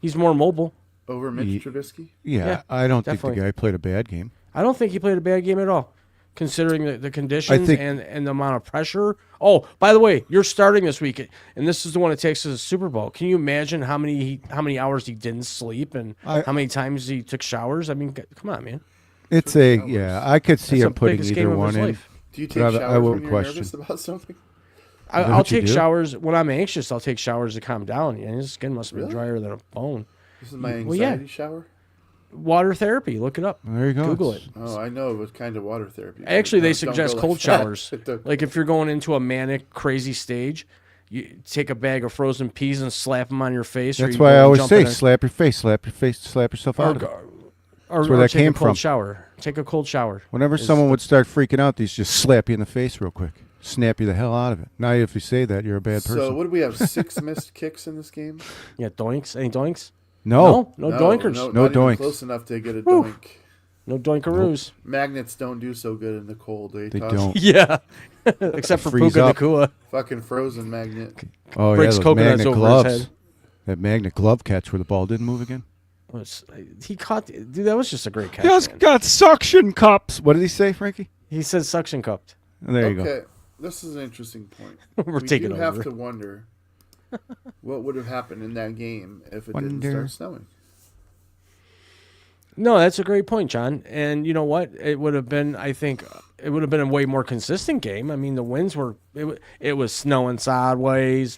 He's more mobile. Over Mitch Ye- Trubisky? Yeah, Yeah, I don't definitely. think the guy played a bad game. I don't think he played a bad game at all, considering the conditions think- and the amount of pressure. Oh, by the way, you're starting this week, and this is the one that takes us to the Super Bowl. Can you imagine how many hours he didn't sleep and how many times he took showers? I mean, come on, man. It's I could see That's him the putting biggest either game of one his in. life. Do you take But showers I will when you're question. nervous about something? that I'll what you take do? showers when I'm anxious. I'll take showers to calm down. And his skin must have been Really? drier than a bone. This is my Well, yeah. anxiety shower? Water therapy. Look it up. There you go. Google it. Oh, I know what kind of water therapy. Actually, they Don't suggest go cold like that. showers. Don't- Like if you're going into a manic, crazy stage, you take a bag of frozen peas and slap them on your face. or That's you why go I and always jump say in a- slap your face, slap yourself out of it. or where that take came a cold from. shower. Take a cold shower. Whenever Is someone the- would start freaking out, these just slap you in the face real quick. Snap you the hell out of it. Now, if you say that, you're a bad person. So what do we have? 6 missed kicks in this game? Yeah, doinks. Any doinks? no. No doinkers. No, No not even doinks. close enough to get a doink. No doinkaroos. Magnets don't do so good in the cold. They Todd? don't. Yeah. Except for Freeze Puka up. Nakua. Fucking frozen magnet. Oh, Breaks yeah, those coconuts magnet over his gloves. head. That magnet glove catch where the ball didn't move again. He caught. Dude, that was just a great catch. Just man. got suction cups. What did he say, Frankie? He said suction cupped. There you Okay, this is an interesting point. We're we taking do have over. to wonder what would have happened in that game if it didn't Wonder. start snowing. No, that's a great point, John. And you know what? It would have been, I think, it would have been a way more consistent game. I mean, the winds were, it was snowing sideways,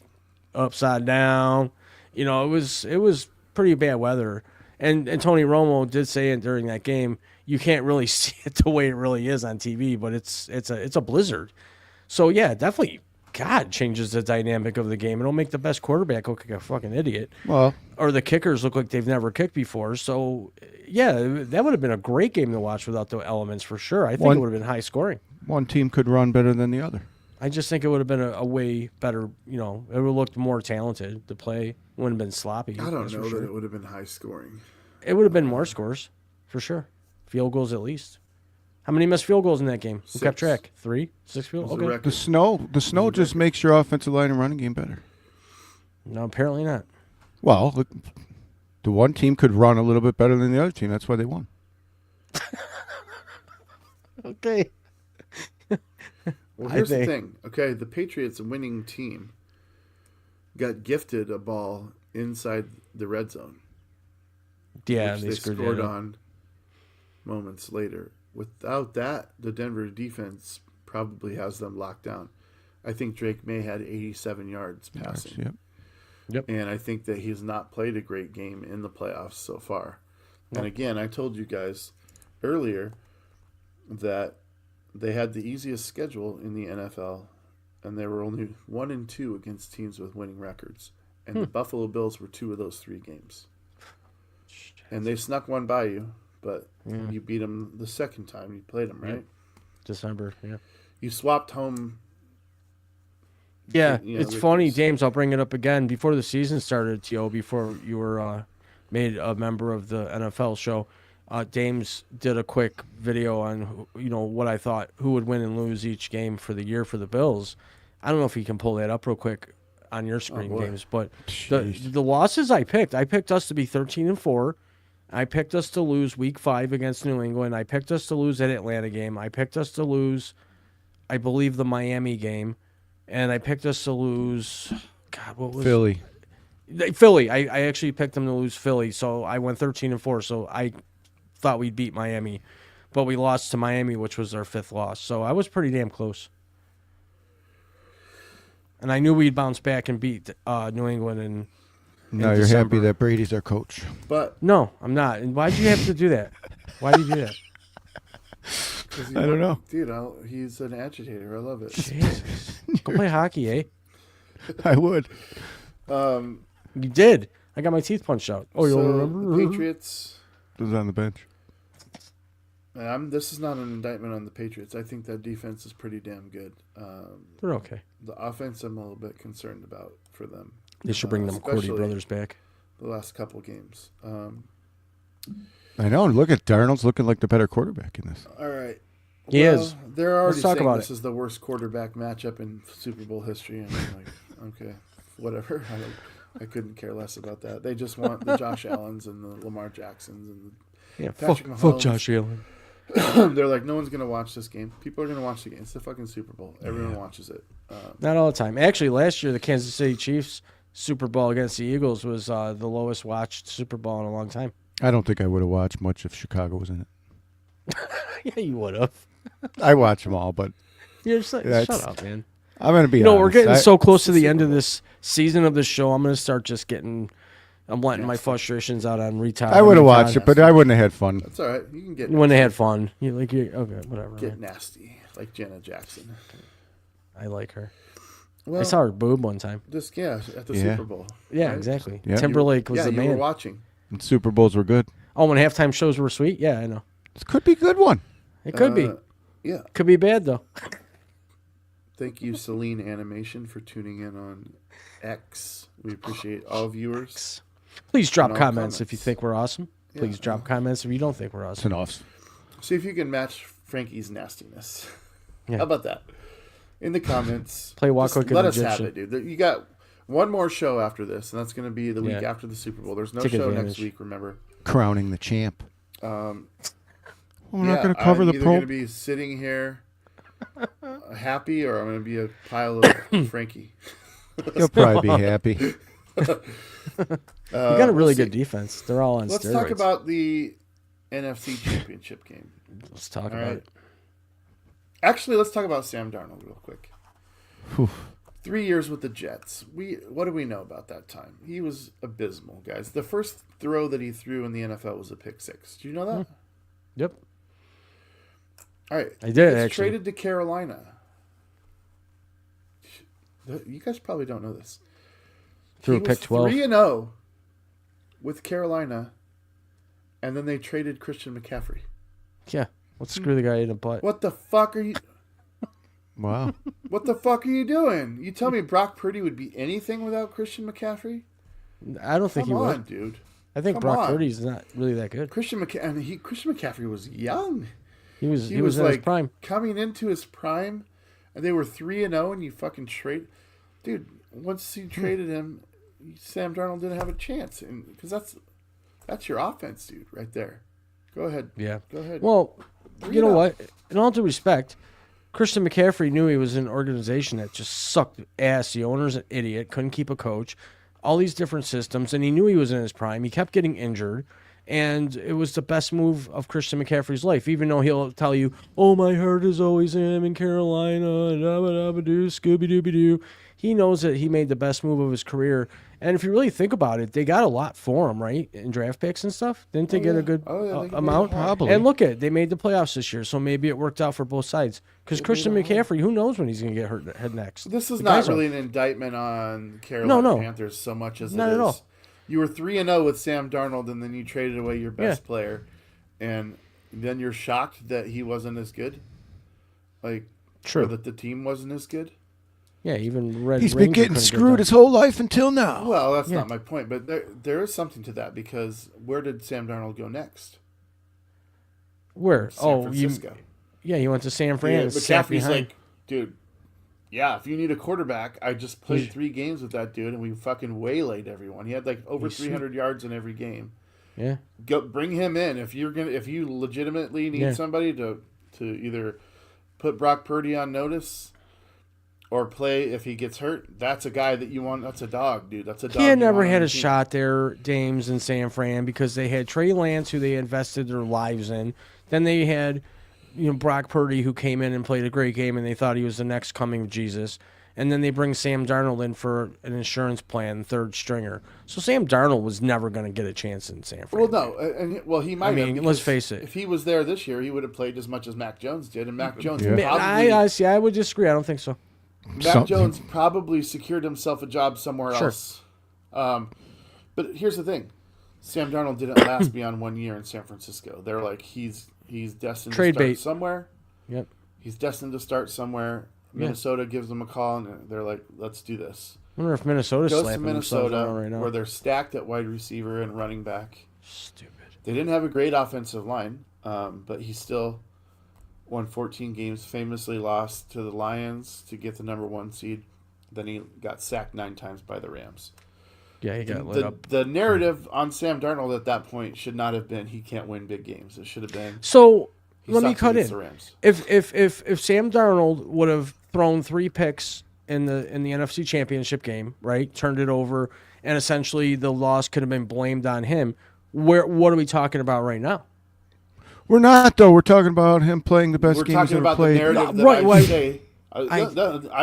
upside down. You know, it was pretty bad weather. And Tony Romo did say it during that game. You can't really see it the way it really is on TV, but it's a blizzard. So yeah, definitely. God changes the dynamic of the game. It'll make the best quarterback look like a fucking idiot. Well, Or the kickers look like they've never kicked before. So, yeah, that would have been a great game to watch without the elements for sure. I think it would have been high scoring. one team could run better than the other. I just think it would have been a way better, it would have looked more talented to play. It wouldn't have been sloppy. I don't that's for know sure. that it would have been high scoring. It would have been more scores, for sure. Field goals at least. How many missed field goals in that game? Who kept 6. track? 3? 6 field It was goals? a Okay. record. The snow just makes your offensive line and running game better. No, apparently not. Well, look, the one team could run a little bit better than the other team. That's why they won. Okay. Well, I here's the think- thing. Okay, the Patriots winning team got gifted a ball inside the red zone, Yeah, which they they screwed scored that up. on moments later. Without that, the Denver defense probably has them locked down. I think Drake May had 87 yards passing. Yep. And I think that he's not played a great game in the playoffs so far. And again, I told you guys earlier that they had the easiest schedule in the NFL, and they were only 1-2 against teams with winning records. And the Buffalo Bills were 2 of those 3 games. And they snuck one by you, but you beat them the second time you played them, right? December, yeah. You swapped home. Yeah, You know, it's the- funny, James. I'll bring it up again. Before the season started, before you were made a member of the NFL show. Dames did a quick video on what I thought who would win and lose each game for the year for the Bills. I don't know if you can pull that up real quick on your screen, Games, but the losses I picked us to be 13-4. I picked us to lose Week 5 against New England. I picked us to lose that Atlanta game. I picked us to lose, I believe, the Miami game, and I picked us to lose. God, what was Philly? Philly. I actually picked them to lose Philly, so I went 13-4. So I thought we'd beat Miami, but we lost to Miami, which was our 5th loss. So I was pretty damn close. And I knew we'd bounce back and beat New England. And Now you're December. happy that Brady's our coach. But no, I'm not. And why'd you have to do that? Why did you do that? I don't know. Dude, he's an agitator. I love it. Jesus. Go play hockey, eh? I would. You did. I got my teeth punched out. Oh, you So, don't remember? the Patriots. Was on the bench. This is not an indictment on the Patriots. I think that defense is pretty damn good. They're okay. The offense, I'm a little bit concerned about for them. They should bring them Cordy especially brothers back. The last couple games. I know. Look at Darnold's looking like the better quarterback in this. All right. He is. They're already Let's talk saying about this is the worst quarterback matchup in Super Bowl history, and I'm like, okay, whatever. I couldn't care less about that. They just want the Josh Allens and the Lamar Jacksons and Yeah, Patrick fuck Mahomes. Josh Allen. They're like, no one's gonna watch this game. People are gonna watch the game. It's the fucking Super Bowl. Everyone watches it. Not all the time. Actually, last year the Kansas City Chiefs Super Bowl against the Eagles was the lowest watched Super Bowl in a long time. I don't think I would have watched much if Chicago was in it. Yeah, you would have. I watch them all, but You're just That's- shut up, man. I'm going to be You know, honest. we're getting so close to the Super end of Bowl. this season of this show. I'm going to start just getting. I'm letting my frustrations out on retard. I would have watched it, but I wouldn't have had fun. That's all right. You can get When they had fun, you okay, whatever. get man. nasty like Janet Jackson. I like her. Well, I saw her boob one time. just at the Yeah. Super Bowl. Yeah, right? exactly. Yeah. Timberlake was the you man. were watching. And Super Bowls were good. Oh, when halftime shows were sweet. Yeah, I know. This could be a good one. It could be. Yeah. Could be bad though. Thank you, Celine Animation, for tuning in on X. We appreciate all viewers. Please drop And all comments if you comments. think we're awesome. Please drop comments if you don't think we're It's awesome. an off. See if you can match Frankie's nastiness. Yeah. How about that? In the comments. Play Walk just Like a let us Magician. have it, dude. You got one more show after this, and that's going to be the week Yeah. after the Super Bowl. There's no Take show advantage. next week, remember. Crowning the champ. We're not going to I'm cover the either going to Pope. be sitting here happy, or I'm going to be a pile of Frankie. You'll probably be happy. You got a really we'll good see. defense. They're all on Let's steroids. talk about the NFC Championship game. Let's talk All about right. it. Actually, let's talk about Sam Darnold real quick. Whew. 3 years with the Jets. What do we know about that time? He was abysmal, guys. The first throw that he threw in the NFL was a pick six. Do you know that? Yep. All right. I did, He gets actually. traded to Carolina. You guys probably don't know this. Threw He a pick was 12. 3-0 with Carolina, and then they traded Christian McCaffrey. Yeah. Let's screw the guy in the butt. What the fuck are you? Wow. What the fuck are you doing? You tell me Brock Purdy would be anything without Christian McCaffrey? I don't think Come he on, would. dude. I think Come Brock on. Purdy's not really that good. Christian McCaffrey was young. He was He in was his like prime. coming into his prime, and they were 3-0, and you fucking trade, dude. Once you traded him, Sam Darnold didn't have a chance, and because that's your offense, dude, right there. Go ahead. Yeah. Go ahead. Well, you know 3-0. what? In all due respect, Christian McCaffrey knew he was in an organization that just sucked ass. The owner's an idiot, couldn't keep a coach, all these different systems, and he knew he was in his prime. He kept getting injured, and it was the best move of Christian McCaffrey's life, even though he'll tell you, oh, my heart is always him in Carolina, dabba-dabba-doo, Scooby-Dooby-Doo. He knows that he made the best move of his career. And if you really think about it, they got a lot for him, right? In draft picks and stuff. Didn't they get a good they made amount? a lot. Probably. And look at it. They made the playoffs this year, so maybe it worked out for both sides. Because Christian McCaffrey, who knows when he's going to get hurt head next? This is The not guy's really an indictment on Carolina No. Panthers so much as Not it at is. all. You were 3-0 with Sam Darnold, and then you traded away your best Yeah. player, and then you're shocked that he wasn't as good, like, True. or that the team wasn't as good. Yeah, even Red He's Ranger been getting couldn't get screwed done. his whole life until now. Well, that's Yeah. not my point, but there is something to that because where did Sam Darnold go next? Where? San Francisco. Yeah, he went to San Fran. and sat McCaffrey's behind. like, dude, yeah, if you need a quarterback, I just played He's- 3 games with that dude, and we fucking waylaid everyone. He had like over He's 300 yards in every game. Yeah. Go bring him in if you legitimately need Yeah. somebody to either put Brock Purdy on notice or play if he gets hurt. That's a guy that you want. That's a dog, dude. That's a dog. He had you never want on had your a team. shot there, Dames in San Fran, because they had Trey Lance, who they invested their lives in. Then they had, Brock Purdy, who came in and played a great game, and they thought he was the next coming of Jesus. And then they bring Sam Darnold in for an insurance plan, third stringer. So Sam Darnold was never going to get a chance in San Fran. Well, no, he might. mean, have, let's because face it. If he was there this year, he would have played as much as Mac Jones did, and Mac Jones Yeah. probably I would disagree. I don't think so. Mac Jones probably secured himself a job somewhere Sure. else. But here's the thing: Sam Darnold didn't last beyond 1 year in San Francisco. They're like he's destined Trade to start bait. somewhere. Yep. He's destined to start somewhere. Minnesota gives them a call, and they're like, "Let's do this." I wonder if Minnesota's Goes to slapping themselves Minnesota, around right now. where they're stacked at wide receiver and running back. Stupid. They didn't have a great offensive line, but he still won 14 games. Famously lost to the Lions to get the number 1 seed. Then he got sacked 9 times by the Rams. Yeah, he got lit up. The narrative on Sam Darnold at that point should not have been he can't win big games. It should have been So he let me sucks cut against in. the Rams. If Sam Darnold would have thrown 3 picks in the NFC Championship game, right, turned it over, and essentially the loss could have been blamed on him, what are we talking about right now? We're not, though. We're talking about him playing the best We're game he's talking ever about played. the narrative that Right, I right. say. I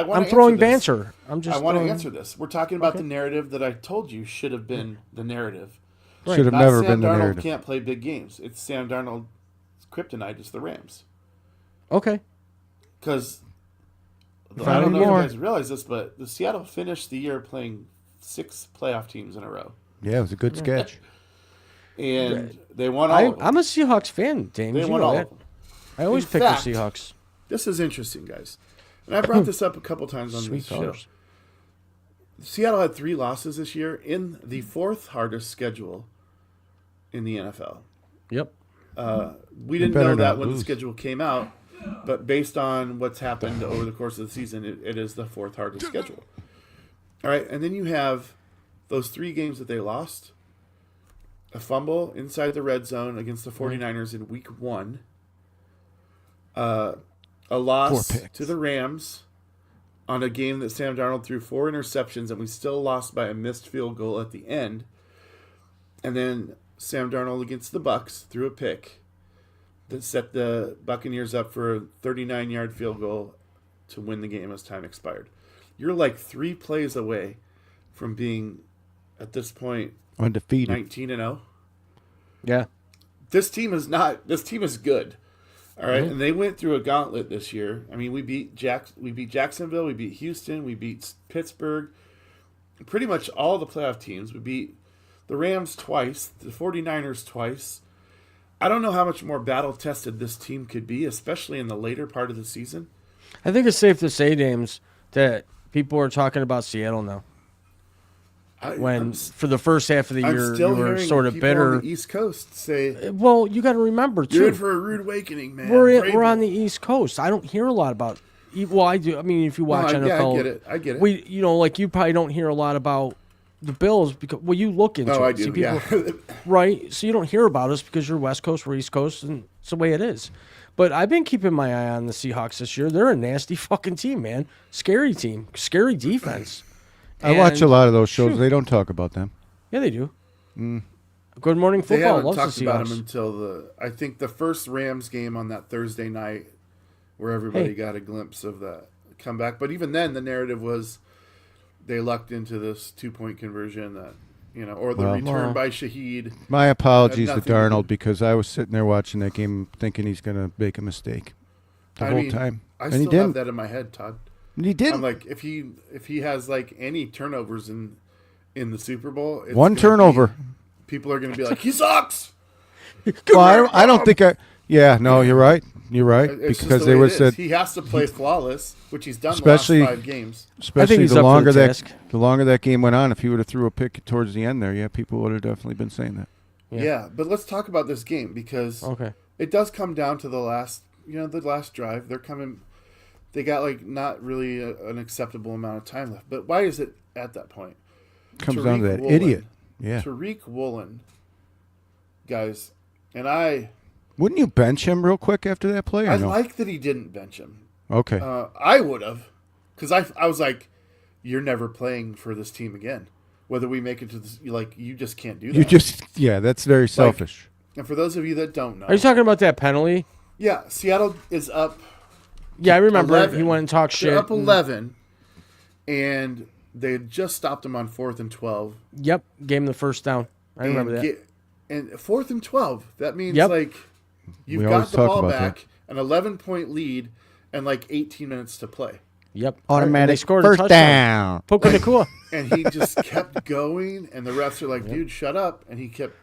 I'm want throwing this. banter. I want to throwing- answer this. We're talking about the narrative that I told you should have been the narrative. Should have Not never Sam been the Darnold narrative. can't play big games. It's Sam Darnold's kryptonite is the Rams. Okay. Because Not I don't know anymore. if you guys realize this, but the Seattle finished the year playing 6 playoff teams in a row, Yeah, it was a good sketch. and they won all. of them. I'm a Seahawks fan, James. They You won know all that. of them. I always In pick fact, the Seahawks. This is interesting, guys, and I brought this up a couple times on Sweet this show. colors. Seattle had 3 losses this year in the 4th hardest schedule in the NFL. Yep. We didn't better know that not when the lose. schedule came out, but based on what's happened over the course of the season, it is the 4th hardest schedule. All right, and then you have those 3 games that they lost. A fumble inside the red zone against the 49ers in week 1. A loss 4 picks. to the Rams on a game that Sam Darnold threw 4 interceptions, and we still lost by a missed field goal at the end. And then Sam Darnold against the Bucks threw a pick that set the Buccaneers up for a 39-yard field goal to win the game as time expired. You're like 3 plays away from being, at this point, Undefeated. 19-0. Yeah. This team is good. All right, Mm-hmm. and they went through a gauntlet this year. I mean, we beat Jacksonville, we beat Houston, we beat Pittsburgh, pretty much all the playoff teams. We beat the Rams twice, the 49ers twice. I don't know how much more battle-tested this team could be, especially in the later part of the season. I think it's safe to say, James, that people are talking about Seattle now. When for the first half of the I'm year, still you were hearing sort of people bitter. on the East Coast say, Well, you got to remember "You're in too. for a rude awakening, man." We're Vrabel. on the East Coast. I don't hear a lot about. Well, I do. I mean, if you watch No, NFL, I get it. We, like you probably don't hear a lot about the Bills because you look into. Oh, I it. do. See, people, Yeah. right. So you don't hear about us because you're West Coast, we're East Coast, and it's the way it is. But I've been keeping my eye on the Seahawks this year. They're a nasty fucking team, man. Scary team. Scary defense. I watch a And- lot of those shows. shoot. They don't talk about them. Yeah, they do. Good Morning They Football haven't loves talked the about Seahawks. him until I think the first Rams game on that Thursday night, where everybody Hey. got a glimpse of the comeback. But even then, the narrative was they lucked into this 2-point conversion that or the return Well. by Shaheed. My apologies to nothing to do- Darnold because I was sitting there watching that game thinking he's going to make a mistake the whole time. I And still he have didn't. that in my head, Todd. And he I'm didn't. like, if he has like any turnovers in the Super Bowl, it's One gonna turnover. be- people are going to be like, he sucks. Well, I don't think I. Yeah, no, you're right. You're right, It's just because the they way would it is. said, He has to play flawless, which he's done Especially- the last 5 games. especially he's the up for longer the that task. the longer that game went on, if he would have threw a pick towards the end there, yeah, people would have definitely been saying that. Yeah. But let's talk about this game because Okay. it does come down to the last drive. They got like not really an acceptable amount of time left. But why is it at that point? Comes down to Tariq that Woolen. idiot. Yeah. Tariq Woolen, guys, and Wouldn't you bench him real quick after that play? Or I no? like that he didn't bench him. Okay. I would have, because I was like, you're never playing for this team again. Whether we make it to this, you just can't do that. That's very selfish. And for those of you that don't know, Are you talking about that penalty? yeah, Seattle is up. Yeah, I remember 11. he went and talked shit. They're up 11, and they had just stopped him on 4th and 12. Yep, gave him the first down. I remember that. And 4th and 12. That means Yep. you've We got always the talk ball about back, an 11-point lead, and 18 minutes to play. Yep. Automatic They scored a first touchdown. down. Puka Nakua. And he just kept going, and the refs are like, dude, shut up. And he kept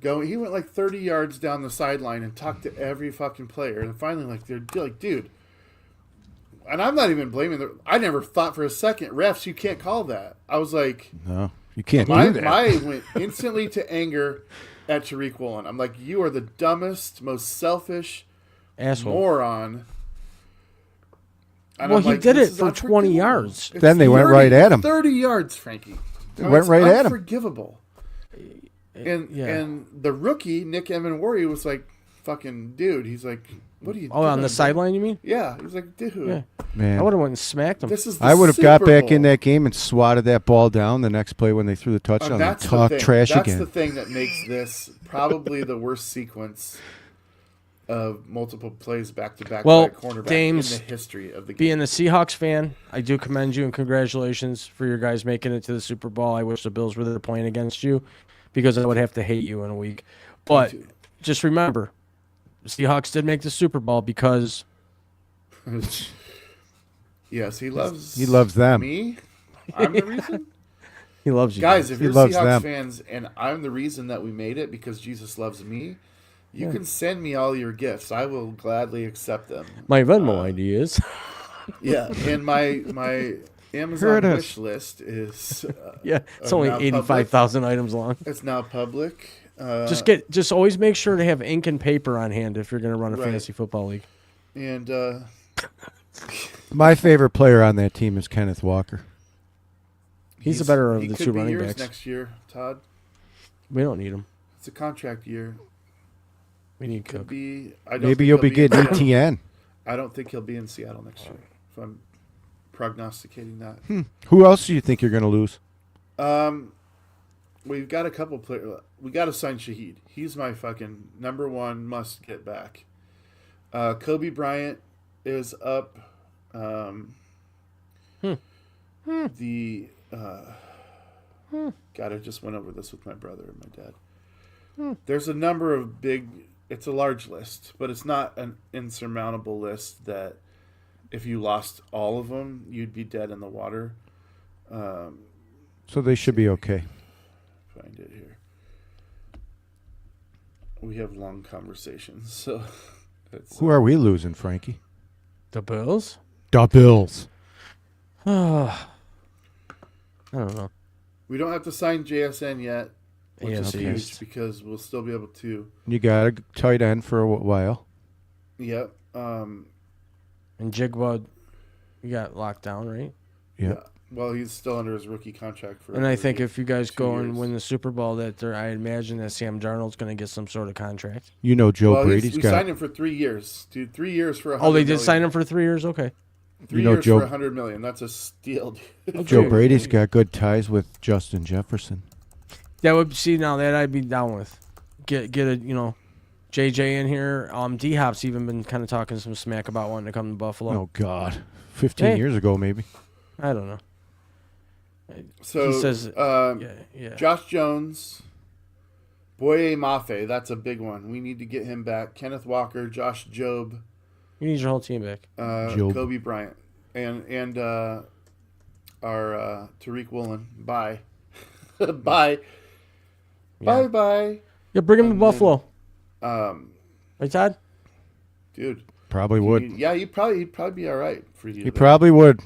going. He went 30 yards down the sideline and talked to every fucking player. And finally, they're like, dude. And I'm not even blaming them. I never thought for a second, refs, you can't call that. I was like, No, you can't my do that. went instantly to anger at Tariq Woolen. I'm like, you are the dumbest, most selfish Asshole. moron. And Well, I'm he like, did this it is for 20 unforgivable. yards. It's Then they went right at him. 30 yards, Frankie. They went right at him. Unforgivable. And the rookie, Nick Emenwari, was like, fucking dude. He's like, what are you doing? Oh, on the sideline, you mean? Yeah. He was like, dude. Yeah. Man, I would have went and smacked him. This is the I would have got Super back in Bowl. that game and swatted that ball down the next play when they threw the touchdown and That's the talk thing. trash That's again. the thing that makes this probably the worst sequence of multiple plays back to back Well, by a cornerback Dames, in the history of the game. Being a Seahawks fan, I do commend you and congratulations for your guys making it to the Super Bowl. I wish the Bills were there playing against you because I would have to hate you in a week. But too. just remember, the Seahawks did make the Super Bowl because Yes, he loves them. Me? I'm the reason? he loves you. Guys, if He you're loves Seahawks them. fans and I'm the reason that we made it because Jesus loves me, you can send me all your gifts. I will gladly accept them. My Venmo ID is. Yeah, and my Here Amazon it is. wish list is Yeah, it's now only public. 85,000 items long. It's now public. Just always make sure to have ink and paper on hand if you're going to run a Right. fantasy football league. And My favorite player on that team is Kenneth Walker. He's the better of he the could two be running yours backs. next year, Todd. We don't need him. It's a contract year. We need Could Cook. be. I don't Maybe think you'll he'll be getting in Seattle. ETN. I don't think he'll be in Seattle next year. If I'm prognosticating that. Who else do you think you're going to lose? We've got a couple players. We got to sign Shaheed. He's my fucking number one must get back. Kobe Bryant is up. The God, I just went over this with my brother and my dad. There's a number of big. It's a large list, but it's not an insurmountable list that if you lost all of them, you'd be dead in the water. So they should be okay. Find it here. We have long conversations, so it's, Who are we losing, Frankie? The Bills? The Bills. I don't know. we don't have to sign JSN yet, which is AFC huge East. because we'll still be able to. You got a tight end for a while. Yep. And Jigba, you got locked down, right? Yeah. Well, he's still under his rookie contract for. And I think if you guys 2 go and years. win the Super Bowl, I imagine that Sam Darnold's going to get some sort of contract. You know Joe well, Brady's we got. signed him for 3 years, dude. 3 years for $100 Oh, they did million. sign him for 3 years? Okay. 3 You know years Joe- for $100 million. That's a steal, dude. Joe Okay. Brady's got good ties with Justin Jefferson. That would now that I'd be down with. Get a JJ in here. D Hop's even been kind of talking some smack about wanting to come to Buffalo. Oh God, 15 Hey. years ago maybe. I don't know. So He says- Yeah. Josh Jones, Boye Mafe, that's a big one. We need to get him back. Kenneth Walker, Josh Jobe, You need your whole team back. Jobe. Kobe Bryant, and our Tariq Woolen. Bye. Bye. Yeah. Bye. Yeah, bring him to And Buffalo. Then, Right, Todd? dude. Probably would. Yeah, he'd probably be all right for you. He probably would.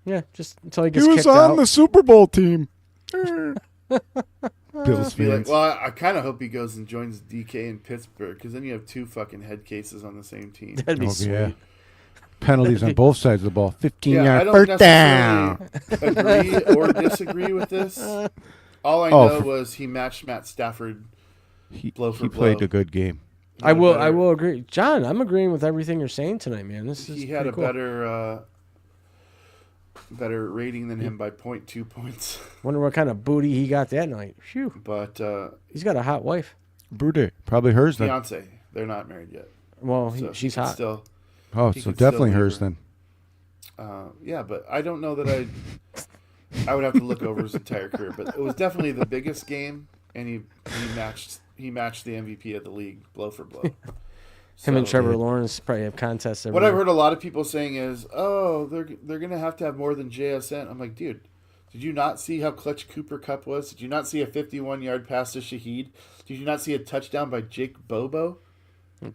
Yeah, just until he He gets was kicked on out. the Super Bowl team. Bills Be like, fans. well, I kind of hope he goes and joins DK in Pittsburgh because then you have 2 fucking head cases on the same team. That'd be sweet. Yeah. Penalties on both sides of the ball. 15-yard I don't first down. necessarily agree or disagree with this. All I know was he matched Matt Stafford blow for He blow. played a good game. He had a I better- will agree, John. I'm agreeing with everything you're saying tonight, man. This is He had a pretty cool. better rating than him by 0.2 points. Wonder what kind of booty he got that night. Phew. But He's got a hot wife. Brude. Probably hers then. fiance, they're not married yet. Well, So she's he can hot. Still, Oh, he so can still definitely leave hers her. then. yeah, but I don't know that I would have to look over his entire career. But it was definitely the biggest game, and he matched the MVP of the league blow for blow. Him and So- Trevor Lawrence probably have contests every What I've year. heard a lot of people saying is, "Oh, they're gonna have to have more than JSN." I'm like, dude, did you not see how clutch Cooper Kupp was? Did you not see a 51-yard pass to Shaheed? Did you not see a touchdown by Jake Bobo?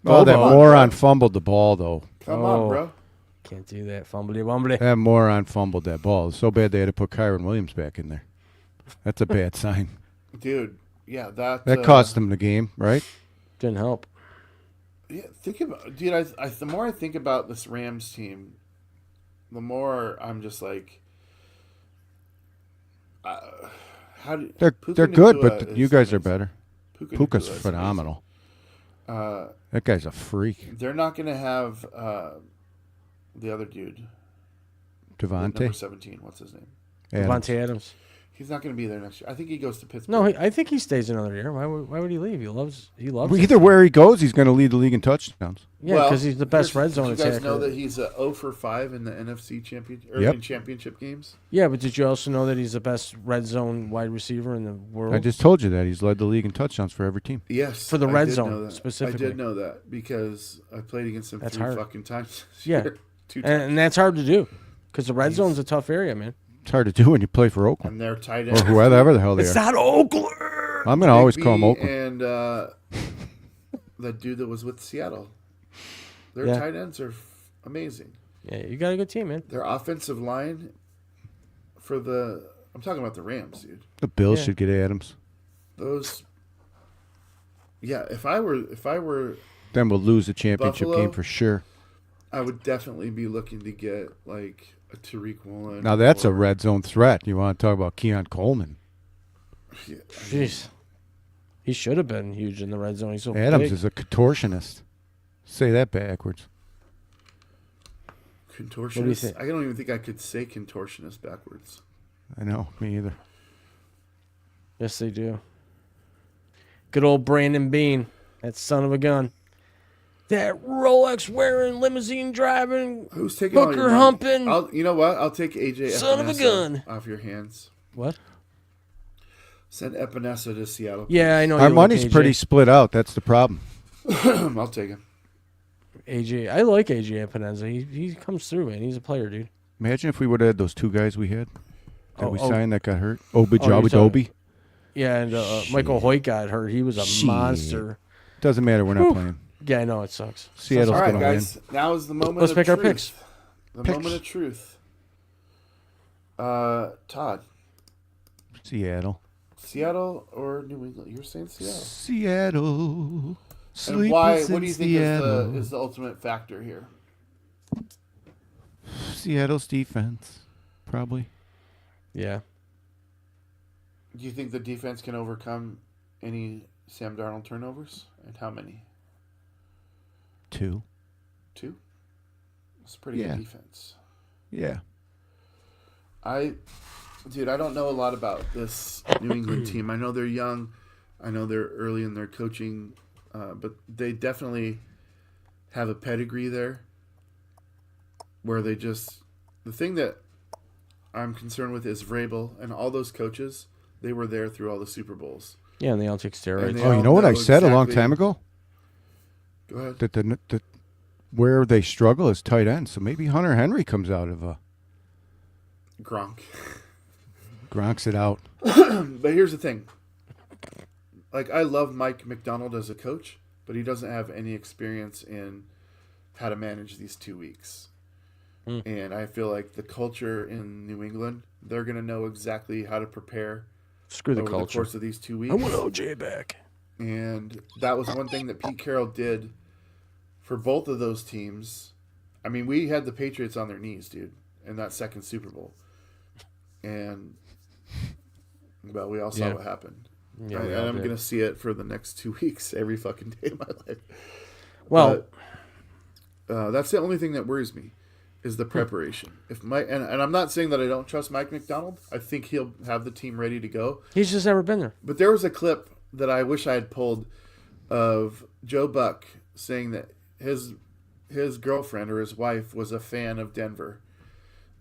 Oh, that on, moron bro. fumbled the ball, though. Come Oh. on, bro. Can't do that. Fumbly wumbly. That moron fumbled that ball. It's so bad they had to put Kyron Williams back in there. That's a bad sign. Dude, yeah, that Cost them the game, right? Didn't help. Yeah, think about, dude. The more I think about this Rams team, the more I'm just like, how do They're Puka good, Nacua but you is guys are amazing. better. Puka Puka's Nacua is phenomenal. amazing. That guy's a freak. They're not gonna have the other dude, number Devontae 17. What's his name? Adams. Devontae Adams. He's not gonna be there next year. I think he goes to Pittsburgh. No, I think he stays another year. Why would he leave? He loves it. Either where he goes, he's going to lead the league in touchdowns. Yeah, because he's the best red zone Did you guys attacker. know that he's a 0 for 5 in the NFC championship or Yep. in championship games? Yeah, but did you also know that he's the best red zone wide receiver in the world? I just told you that. He's led the league in touchdowns for every team. Yes, For the I red did zone, know that. specifically. I did know that because I played against him That's 3 hard. fucking times. this Yeah. year. 2 times. and that's hard to do because the red zone's a tough area, man. It's hard to do when you play for Oakland And they're tight or ends. whoever the hell they It's are. not Oakland. I'm going to always Big call him B Oakland. And that dude that was with Seattle. Their Yeah. tight ends are amazing. Yeah, you got a good team, man. Their offensive line I'm talking about the Rams, dude. The Bills Yeah. should get Adams. Those. Yeah, if I were, Then we'll lose the championship Buffalo? game for sure. I would definitely be looking to get like a Tariq Woolen. Now that's a or- red zone threat. You want to talk about Keon Coleman? Yeah, Jeez. He should have been huge in the red zone. He's so Adams big. is a contortionist. Say that backwards. contortionist. think? I don't even think I could say contortionist backwards. I know, me either. Yes, they do. Good old Brandon Bean, that son of a gun. That Rolex wearing, limousine driving, Who's taking all your hooker money? humping. You know what? I'll take AJ Son of a Epinesa gun. off your hands. What? Send Epinesa to Seattle. Yeah, I know. Our you money's like AJ. pretty split out. That's the problem. I'll take him. AJ, I like AJ Epinesa. He comes through, man. He's a player, dude. Imagine if we would have had those 2 guys we had that we Oh, signed that got hurt. you're Obijabi talking- Doby. Yeah, and Michael Hoyt got hurt. He was a Shit. monster. Doesn't matter. We're not Whew. playing. Yeah, I know it sucks. Seattle's All right, going to win. guys. Now is the moment. Let's of pick our truth. picks. The Picks. moment of truth. Todd, Seattle. Seattle or New England? You're saying Seattle. Seattle. And why? Sleepless What in do you think Seattle. is the ultimate factor here? Seattle's defense, probably. Yeah. Do you think the defense can overcome any Sam Darnold turnovers? And how many? 2. 2? It's a pretty Yeah. good defense. Yeah. Dude, I don't know a lot about this New England team. I know they're young. I know they're early in their coaching, but they definitely have a pedigree there where they just... The thing that I'm concerned with is Vrabel and all those coaches. They were there through all the Super Bowls. Yeah, and they all take steroids. And they Oh, you all know what I know said a long exactly- time ago? Go ahead. That where they struggle is tight end. So maybe Hunter Henry comes out of Gronk. Gronks it out. But here's the thing. Like, I love Mike McDonald as a coach, but he doesn't have any experience in how to manage these 2 weeks. And I feel like the culture in New England, they're going to know exactly how to prepare Screw the over culture. the course of these 2 weeks. I want OJ back. And that was one thing that Pete Carroll did for both of those teams. I mean, we had the Patriots on their knees, dude, in that second Super Bowl. And, well, we all saw what happened. Yeah, and I'm going to see it for the next 2 weeks, every fucking day of my life. Well, But, that's the only thing that worries me is the preparation. If Mike and I'm not saying that I don't trust Mike McDonald. I think he'll have the team ready to go. he's just never been there. But there was a clip that I wish I had pulled of Joe Buck saying that his girlfriend or his wife was a fan of Denver,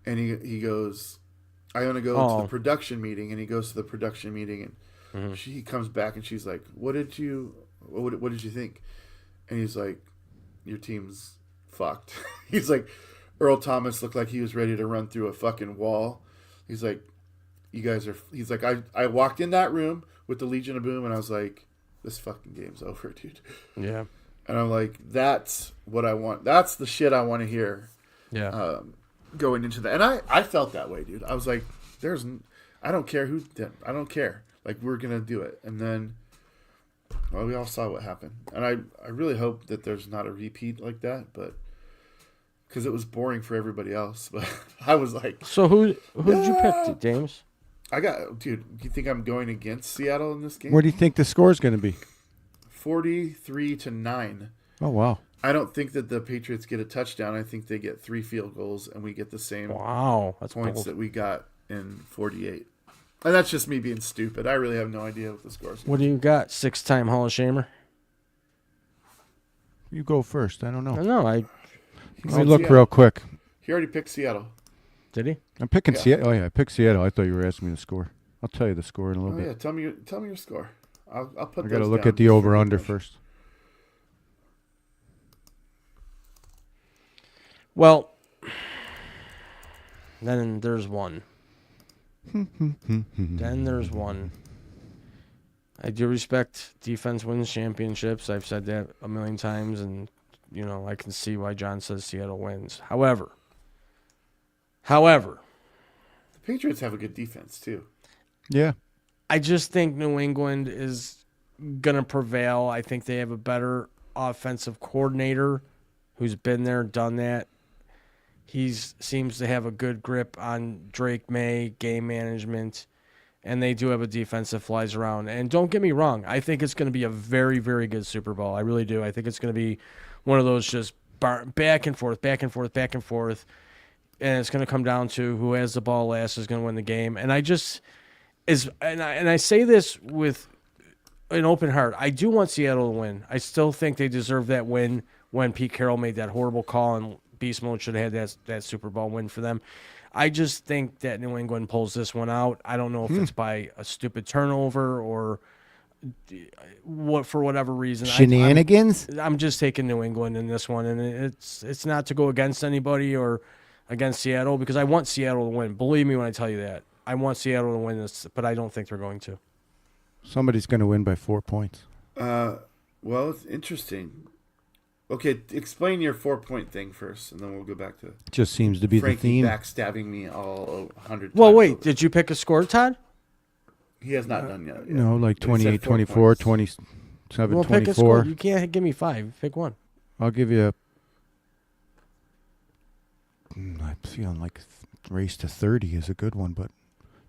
and he goes, "I want to go to the production meeting," and he goes to the production meeting, and she comes back and she's like, what did you think?" And he's like, "Your team's fucked." He's like, Earl Thomas looked like he was ready to run through a fucking wall. He's like, "You guys are." He's like, I walked in that room with the Legion of Boom, and I was like, "This fucking game's over, dude." Yeah. And I'm like, that's what I want. That's the shit I want to hear. Yeah. Going into that, and I felt that way, dude. I was like, I don't care who did. I don't care. Like, we're gonna do it. And then, well, we all saw what happened. And I really hope that there's not a repeat like that, but. Because it was boring for everybody else, but I was like, so who did you pick, James? dude, do you think I'm going against Seattle in this game? What do you think the score is going to be? 43-9. Oh, wow. I don't think that the Patriots get a touchdown. I think they get 3 field goals, and we get the same That's points bold. that we got in 48. And that's just me being stupid. I really have no idea what the score is. What do you got? 6-time Hall of Shamer? You go first. I don't know. I don't know. Let me look real quick. He already picked Seattle. Did he? I'm picking Seattle. Oh, yeah, I picked Seattle. I thought you were asking me the score. I'll tell you the score in a little Oh bit. yeah, tell me your score. I'll put. I got to those look down at the just for over-under the question. first. Well, then there's one. Then there's one. I do respect defense wins championships. I've said that a million times, and I can see why John says Seattle wins. However, The Patriots have a good defense too. Yeah. I just think New England is going to prevail. I think they have a better offensive coordinator who's been there, done that. He seems to have a good grip on Drake May, game management, and they do have a defense that flies around. And don't get me wrong, I think it's going to be a very, very good Super Bowl. I really do. I think it's going to be one of those just back and forth, back and forth, back and forth. And it's going to come down to who has the ball last is going to win the game. And I say this with an open heart. I do want Seattle to win. I still think they deserve that win when Pete Carroll made that horrible call and Beast Mode should have had that Super Bowl win for them. I just think that New England pulls this one out. I don't know if it's by a stupid turnover or for whatever reason. Shenanigans? I'm just taking New England in this one, and it's not to go against anybody or against Seattle because I want Seattle to win. Believe me when I tell you that. I want Seattle to win this, but I don't think they're going to. Somebody's going to win by 4 points. Well, it's interesting. Okay, explain your 4-point thing first, and then we'll go back to It just seems to be Frankie the theme. backstabbing me all 100 times. Well, wait, over. did you pick a score, Todd? He has not done yet. No, like But he said 28, 4 24, points. 27, Well, pick a score. 24. You can't give me 5. Pick one. I'll give you I'm feeling like race to 30 is a good one, but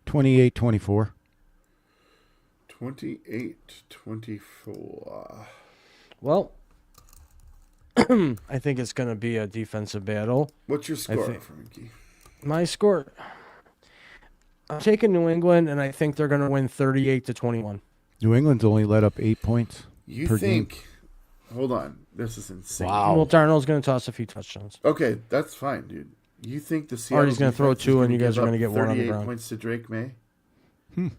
28, 24. 28-24. Well, I think it's going to be a defensive battle. What's your score, think- Frankie? My score, I'm taking New England, and I think they're going to win 38-21. New England's only let up 8 points. You per think... game. Hold on. This is insane. Well, Darnold's going to toss a few touchdowns. Okay, that's fine, dude. You think the Seattle Or he's gonna throw defense is 2 and gonna you guys give are gonna up get 1 on the 38 ground. points to Drake May?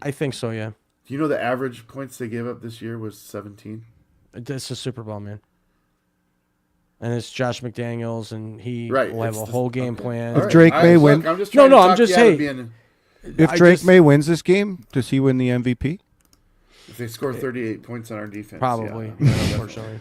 I think so, yeah. Do you know the average points they gave up this year was 17? It's a Super Bowl, man. And it's Josh McDaniels, and he Right, will have it's a the- whole game okay. plan. All If Drake May look, win- I'm just No, trying no, to I'm talk just you out of saying- being- If I Drake just- May wins this game, does he win the MVP? If they score 38 points on our defense, Probably, yeah. unfortunately.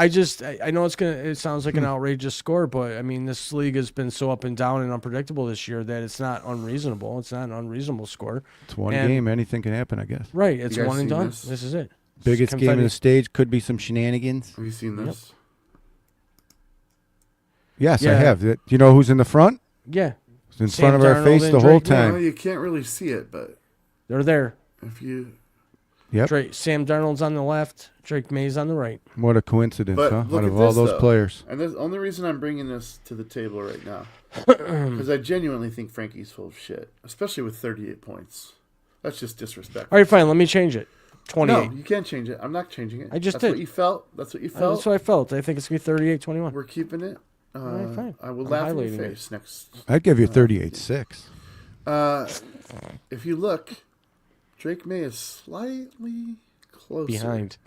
I know it sounds like an outrageous score, but I mean, this league has been so up and down and unpredictable this year that it's not unreasonable. It's not an unreasonable score. It's one game. Anything can happen, I guess. Right. It's You guys one and seen done. this? This is it. Biggest game on the stage. Could be some shenanigans. Have you seen this? Yes, I Yeah. have. Do you know who's in the front? Yeah. It's in Sam front of our Darnold face and the whole Drake Well, time. you can't really see it, but They're there. if you Yep. Sam Darnold's on the left. Drake May's on the right. What a coincidence, But huh? look Out at of all this, those though. players. And the only reason I'm bringing this to the table right now because I genuinely think Frankie's full of shit, especially with 38 points. That's just disrespectful. All right, fine. Let me change it. 28. No, you can't change it. I'm not changing it. I just That's did. what you felt. That's what you felt. That's what I felt. I think it's going to be 38-21. We're keeping it. right, fine. I will I'm laugh in your highlighting it. face next. I'd give you 38-6. If you look, Drake May is slightly closer. Behind.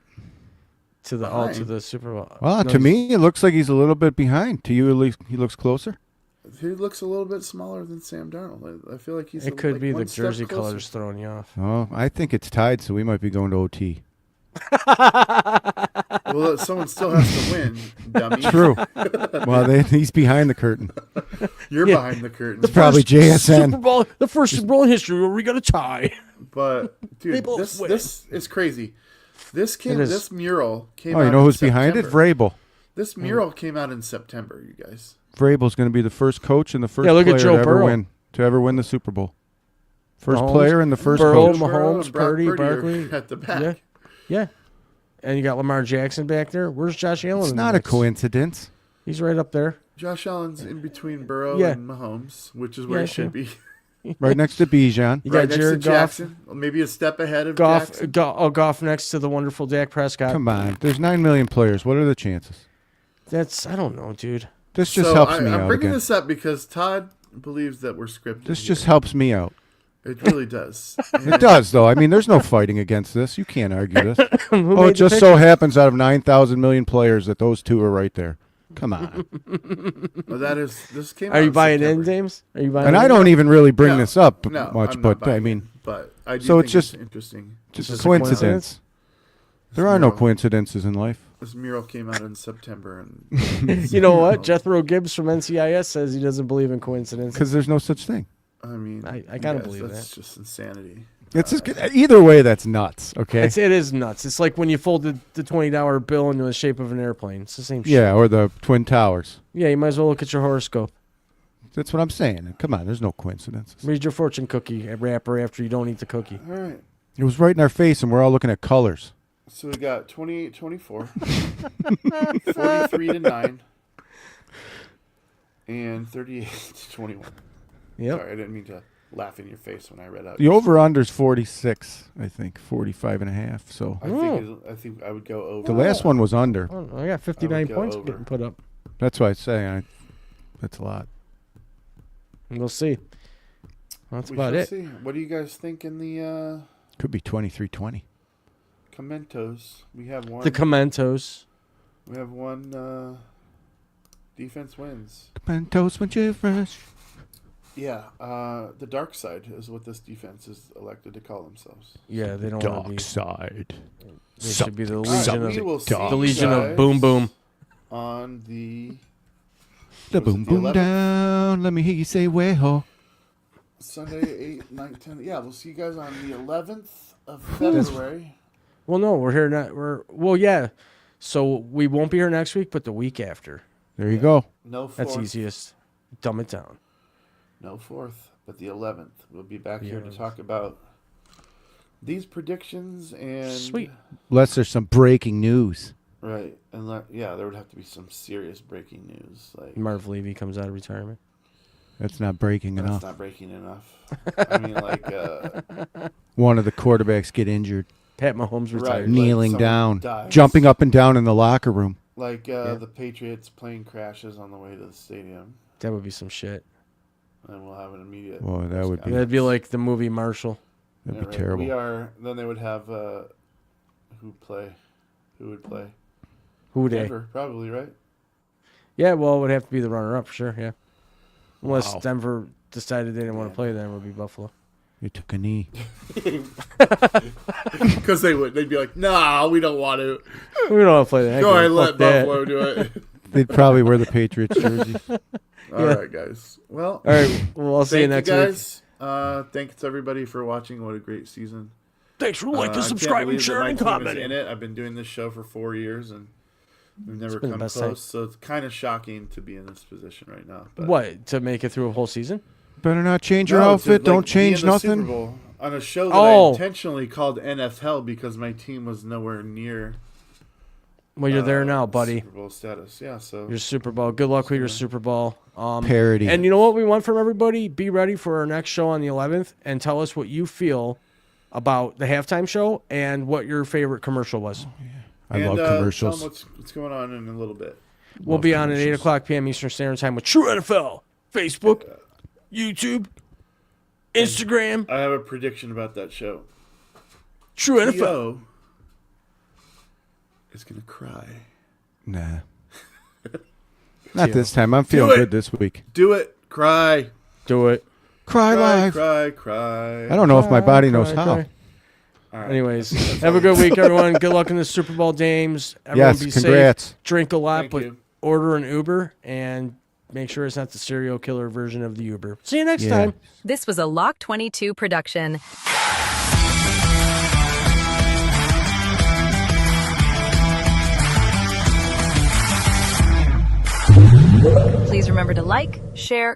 To the Behind. to the Super Bowl. Well, No, to me, it looks like he's a little bit behind. To you, at least, he looks closer. He looks a little bit smaller than Sam Darnold. I feel like he's. It could like be the one step jersey closer. colors throwing you off. Oh, I think it's tied, so we might be going to OT. Well, someone still has to win, dummy. True. Well, he's behind the curtain. You're Yeah. behind the curtain. Probably JSN. Super Bowl, the first Super Bowl in history where we got a tie. But They dude, both this win. this is crazy. This It is. This mural came. Oh, out you know in who's behind it? September. Vrabel. This mural came out in September, you guys. Vrabel's going to be the first coach and the first Yeah, look at player Joe to Burrow. ever win the Super Bowl. First Mahomes, player and the first Burrow, coach. Mahomes, and Brock Purdy, are Barkley. at the back. Yeah. Yeah. And you got Lamar Jackson back there. Where's Josh Allen? It's in the not a mix? coincidence. He's right up there. Josh Allen's in between Burrow Yeah. and Mahomes, which is where Yeah, he should be. Right next to Bijan. You Right got next to Jared Goff. Jackson, maybe a step ahead of Jackson. Goff next to the wonderful Dak Prescott. Come on. There's 9 million players. What are the chances? I don't know, dude. This just So helps me I'm out bringing again. this up because Todd believes that we're scripted. This here. just helps me out. It really does. It does, though. I mean, there's no fighting against this. You can't argue this. Who Oh, made it the just picture? so happens out of 9,000 million players that those two are right there. Come on. Well, this came. Are out you in buying September. in, James? Are you buying And in? I don't even really bring No, this up no, much, I'm not but I buying mean, it, but I do so think it's just- interesting. just This a is a coincidence. coincidence? There are no coincidences in life. This mural came out in September, and You know what? Jethro Gibbs from NCIS says he doesn't believe in coincidence. Because there's no such thing. I mean, I gotta believe that's just insanity. It's just, either way, that's nuts. Okay. It is nuts. It's like when you fold the $20 bill into the shape of an airplane. It's the same shit. Yeah, or the Twin Towers. Yeah, you might as well look at your horoscope. That's what I'm saying. Come on, there's no coincidences. Read your fortune cookie wrapper after you don't eat the cookie. All right, It was right in our face, and we're all looking at colors. so we got 28-24, 43-9, and 38-21. Yep. Sorry, I didn't mean to laugh in your face when I read out. The over-under is 46, I think, 45.5. So I think I would go over. the last one was under. Oh, I got 59 go points over. getting put up. That's why I say that's a lot. We'll see. That's We about shall it. see. What do you guys think in the Could be 23-20. commentos? We have one. The Comentos. We have one. Defense wins. Mentos when you rush. Yeah, the dark side is what this defense is elected to call themselves. Yeah, they don't want to Dark be. side. They should be the Something Legion we will of see the Legion guys of Boom Boom. on the The was it boom the boom 11th? down. Let me hear you say way ho. Sunday 8, 9, 10. Yeah, we'll see you guys on the 11th of February. Well, no, we're here not. Yeah. So we won't be here next week, but the week after. There you go. No 4th. That's easiest. Dumb it down. No 4th, but the 11th. We'll be back here to 11th. talk about these predictions and Sweet. Unless there's some breaking news. Right, and yeah, there would have to be some serious breaking news. Like Marv Levy comes out of retirement. That's not breaking that's enough. not breaking enough. I mean, like One of the quarterbacks get injured, Pat Mahomes Right. retired. Like kneeling someone down, dies. jumping up and down in the locker room. like the Patriots plane crashes on the way to the stadium, That would be some shit. and we'll have an immediate. Boy, that would be- That'd be like the movie Marshall. That'd be right. terrible. Then they would have who would play? Who they? Denver, probably, right? Yeah, well, it would have to be the runner-up for sure. Yeah, unless Wow. Denver decided they didn't want Yeah. to play, then it would be Buffalo. He took a knee. Because they'd be like, nah, we don't want to. We don't want to play that. Go ahead, game. let Fuck that. Buffalo do it. They'd probably wear the Patriots jersey. All right, guys. Well, All right. Well, I'll see you thank next you week. guys. Thanks everybody for watching. What a great season. Thanks for I liking, can't subscribing, believe that sharing, my and team is commenting. in it. I've been doing this show for 4 years and we've never been the come best close. time. So it's kind of shocking to be in this position right now. But What, to make it through a whole season? Better not change your No, to, outfit. like, Don't be change in the Super nothing. Bowl on a show that Oh. I intentionally called NFHell because my team was nowhere near. Well, you're there now, buddy. Super Bowl status. Yeah. So Your Super Bowl. Good luck with your Super Bowl. Parody. And you know what we want from everybody? Be ready for our next show on the 11th and tell us what you feel about the halftime show and what your favorite commercial was. I love Tell commercials. them what's going on in a little bit. We'll be on at 8 o'clock p.m. Eastern Standard Time with True NFL, Facebook, YouTube, Instagram, I have a prediction about that show. True NFL. Theo is gonna cry. Nah. Not this time. I'm feeling it. good this week. Do it. Cry. Do it. Cry Cry. live. Cry. Cry. I don't know if my body knows Cry, how. cry. All right. Anyways, have a good week, everyone. Good luck in the Super Bowl games. Everyone Yes, be congrats. safe. Drink a lot, Thank but you. order an Uber and make sure it's not the serial killer version of the Uber. See you next Yeah. time. This was a Lock 22 production. Please remember to like, share,